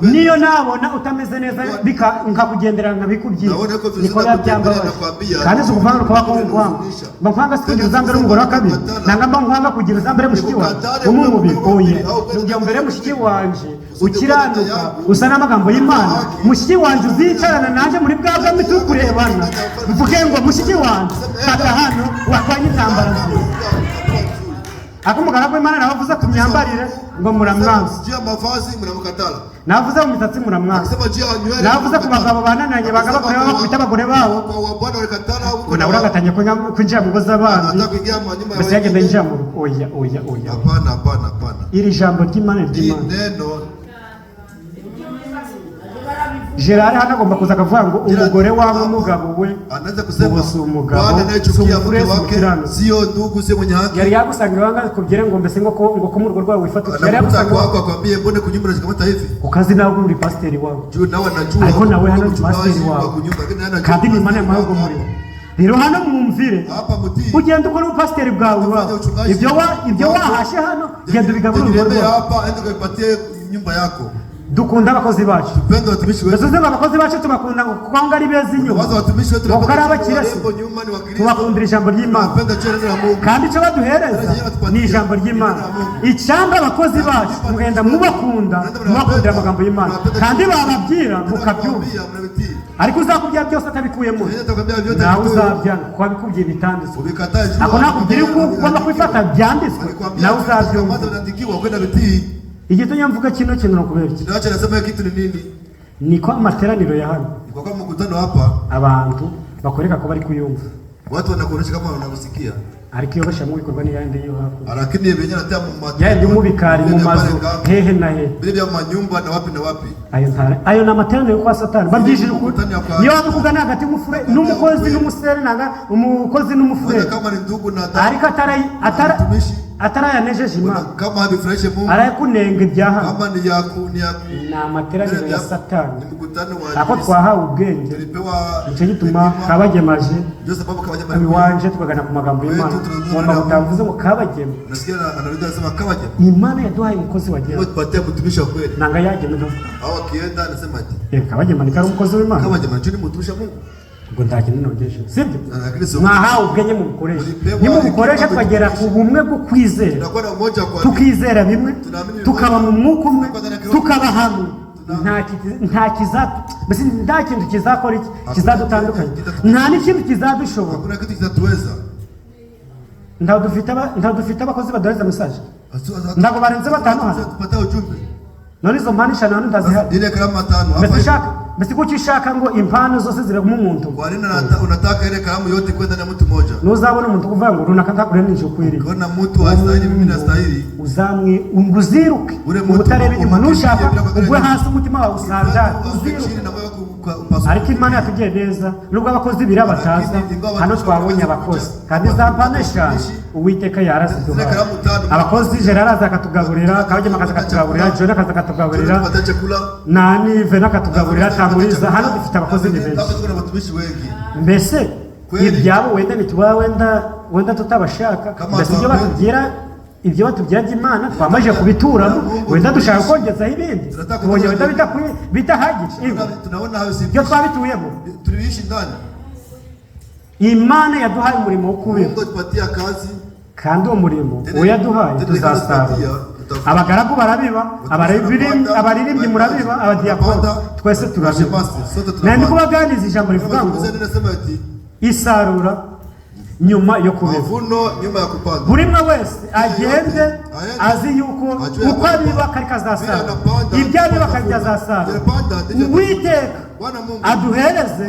niyo nabona utameze neza nkakugendera nkabikubwira niko yabyambabaje kandi si ukuvanga ukaba konkwanga mba nkwanga sikugira uzambere umugore wa kabiri nanga mba nkwanga kugira uzambere mushiki wanje umumubiri oye nubyo mbere mushiki wanje ukiranuka usa n'amagambo y'Imana mushiki wanje uzicarana nanje muri bwa bwami tukurebana mvuge ngo mushiki wanje fata hano wakwanye intambara nziza akumugara ko Imana nabavuze ku myambarire ngo muramwanza navuze mu misatsi muramwanza navuze ku bagabo banananye bagaba kureba bakubita abagore babo ngo nawe uragatanye kwinjira mu ngo z'abandi mbese yagenda yinjira mu rugo oya iri jambo ry'Imana Gerard hano agomba kuza akavuga ngo umugore wawe umugabo we ubusa umugabo sio ndugu sio mwenye haki yari yagusanga wanga kubyere ngo mbese ngo ko mu rugo rwawe wifatira yari yagusanga wako akwambie mbone kunyumba nashikamata hivi ukazi nawe uri pasiteri wawe nawe najua ariko nawe hano ni pasiteri wawe kandi ni Imana y'amahoro muri rero hano mwumvire ugenda ukora ubupasiteri bwawe ibyo wahashe hano genda ubigaburire urugo rwawe hapa enda ukapatie nyumba yako dukunda abakozi bacu ndasuze abakozi bacu tubakunda kuko ngo ari beza inyuma kuko ari abakirasi tubakundira ijambo ry'Imana kandi icyo baduhereza ni ijambo ry'Imana icyamba abakozi bacu mugenda mubakunda mubakundira amagambo y'Imana kandi bababwira mukabyumva ariko uzakubwira byose atabikuyemo nawe uzabyanga kuko abikubwiye bitanditswe ako nakubwira uko ugomba kubifata byanditswe nawe uzabyumva igitumye mvuga kino kintu nakubera iki naacha nasema kitu ni nini niko amateraniro ya hano kwa kama mkutano hapa abantu bakoreka ko bari kuyumva watu wanakuonesha kama wanakusikia ariko iyo bashamwe bikorwa ni yandi yo hapo lakini yenyewe natamu yandi mu bikari mu mazu hehe na hehe bile bya manyumba na wapi ayo na materaniro kwa Satani babyishije uko niyo wabikugana hagati y'umufure n'umukozi n'umusere nanga umukozi n'umufure kama ni ndugu na ariko atarayanejeje Imana kama habifurahishe Mungu arakunenga ibyaha kama ni na materaniro ya Satani ako twahawe ubwenge icyo gituma kabagemaje wanje tukagana ku magambo y'Imana ngomba gutamvuze ngo kabagema nasikia anarudia anasema kabagema Imana yaduhaye umukozi wagema tupatie mtumishi wa kweli nanga yagema au akienda anasema ati kabagema ni kari umukozi w'Imana kabagema ni mtumishi wa Mungu ngo ntakintu nogesha sibyo mwahawe ubwenye mu bukoresha ni mu bukoresha twagera ku bumwe bwo kwizera tukizera bimwe tukaba mu mwuka umwe tukaba hamwe nta kintu kizakora iki kizadutandukanya nta n'ikintu kizadushobora ntago dufite abakozi baduhereza mesaje ntago barenze batanu hano none izo mpano eshanu hano ndazihari mbese kuki ushaka ngo impano zose zibe mu muntu unataka ile kalamu yote kwenda na mtu mmoja nuzabona umuntu kuvuga ngo runaka ndakurenisha ukwiriye kuna mtu hastahili mimi nastahili uzamwe unguziruke ubutareba inyuma nushaka ugwe hasi umutima wawe usanga ariko imana yatugiye neza nubwo abakozi bira bataza hano twabonye abakozi kandi za mpano eshanu uwiteka yaraziduha abakozi Gerard aza akatugaburira Kabagema akaza akatugaburira John akaza akatugaburira nani Vena akatugaburira Tamuriza hano dufite abakozi ni benshi mbese ibyabo wenda bituba wenda tutabashaka mbese ibyo batubwira by'Imana twamaje kubituramo wenda dushaka kongezaho ibindi tubonye wenda bitahagije ibyo twabituyemo tuliishi ndani Imana yaduhaye umurimo wo kubera kandi uwo murimo uyaduhaye tuzasarura abagaragu barabiba abaririmbyi murabiba abadiyakoni twese turabiba nandi kubaganiza ijambo rivuga ngo isarura nyuma yo kubiba buri umwe wese agende azi yuko uko abiba kari kazasarura ibyo abiba kari kazasarura uwiteka aduhereze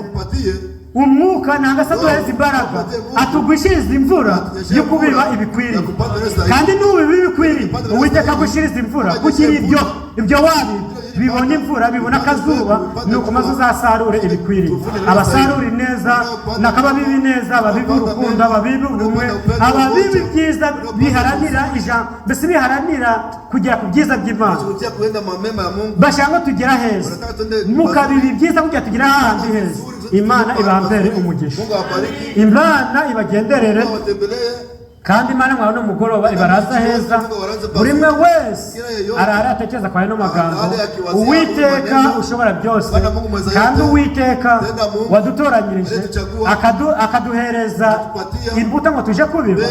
umwuka nangase aduhereze imbaraga atugwishiriza imvura yo kubiba ibikwiriye kandi n'ubiba ibikwiriye uwiteka agwishiriza imvura kugira ibyo wabiba bibona imvura bibona akazuba nuko maze uzasarure ibikwiriye abasarura neza n'akababibi neza ababibi urukundo ababibi ubumwe ababibi byiza biharanira ijambo mbese biharanira kugera ku byiza by'Imana bashaka tugera heza mukabibi byiza kugira tugera ahandi heza Imana ibambere umugisha Imana ibagenderere kandi Imana mwana umugoroba ibaraza heza buri umwe wese arara atekereza kwa no magambo uwiteka ushobora byose kandi uwiteka wadutoranyirije akaduhereza imbuto ngo tuje kubiba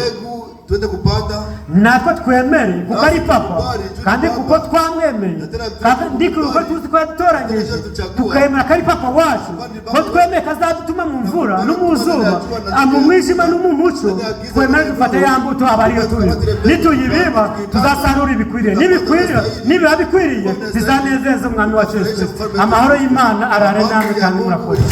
natwe twemere kuko ari papa kandi kuko twamwemeye kandi kuko tuzi ko yadutoranyirije tukemera ko ari papa wacu ko twemeye kazadutuma mu mvura no mu zuba mu mwijima no mu mucyo twemere dufate ya mbuto aba ariyo turi nituyibiba tuzasarura ibikwiriye nibiba bikwiriye zizanezeza umwami wacu Yesu amahoro y'Imana arare namwe kandi murakoze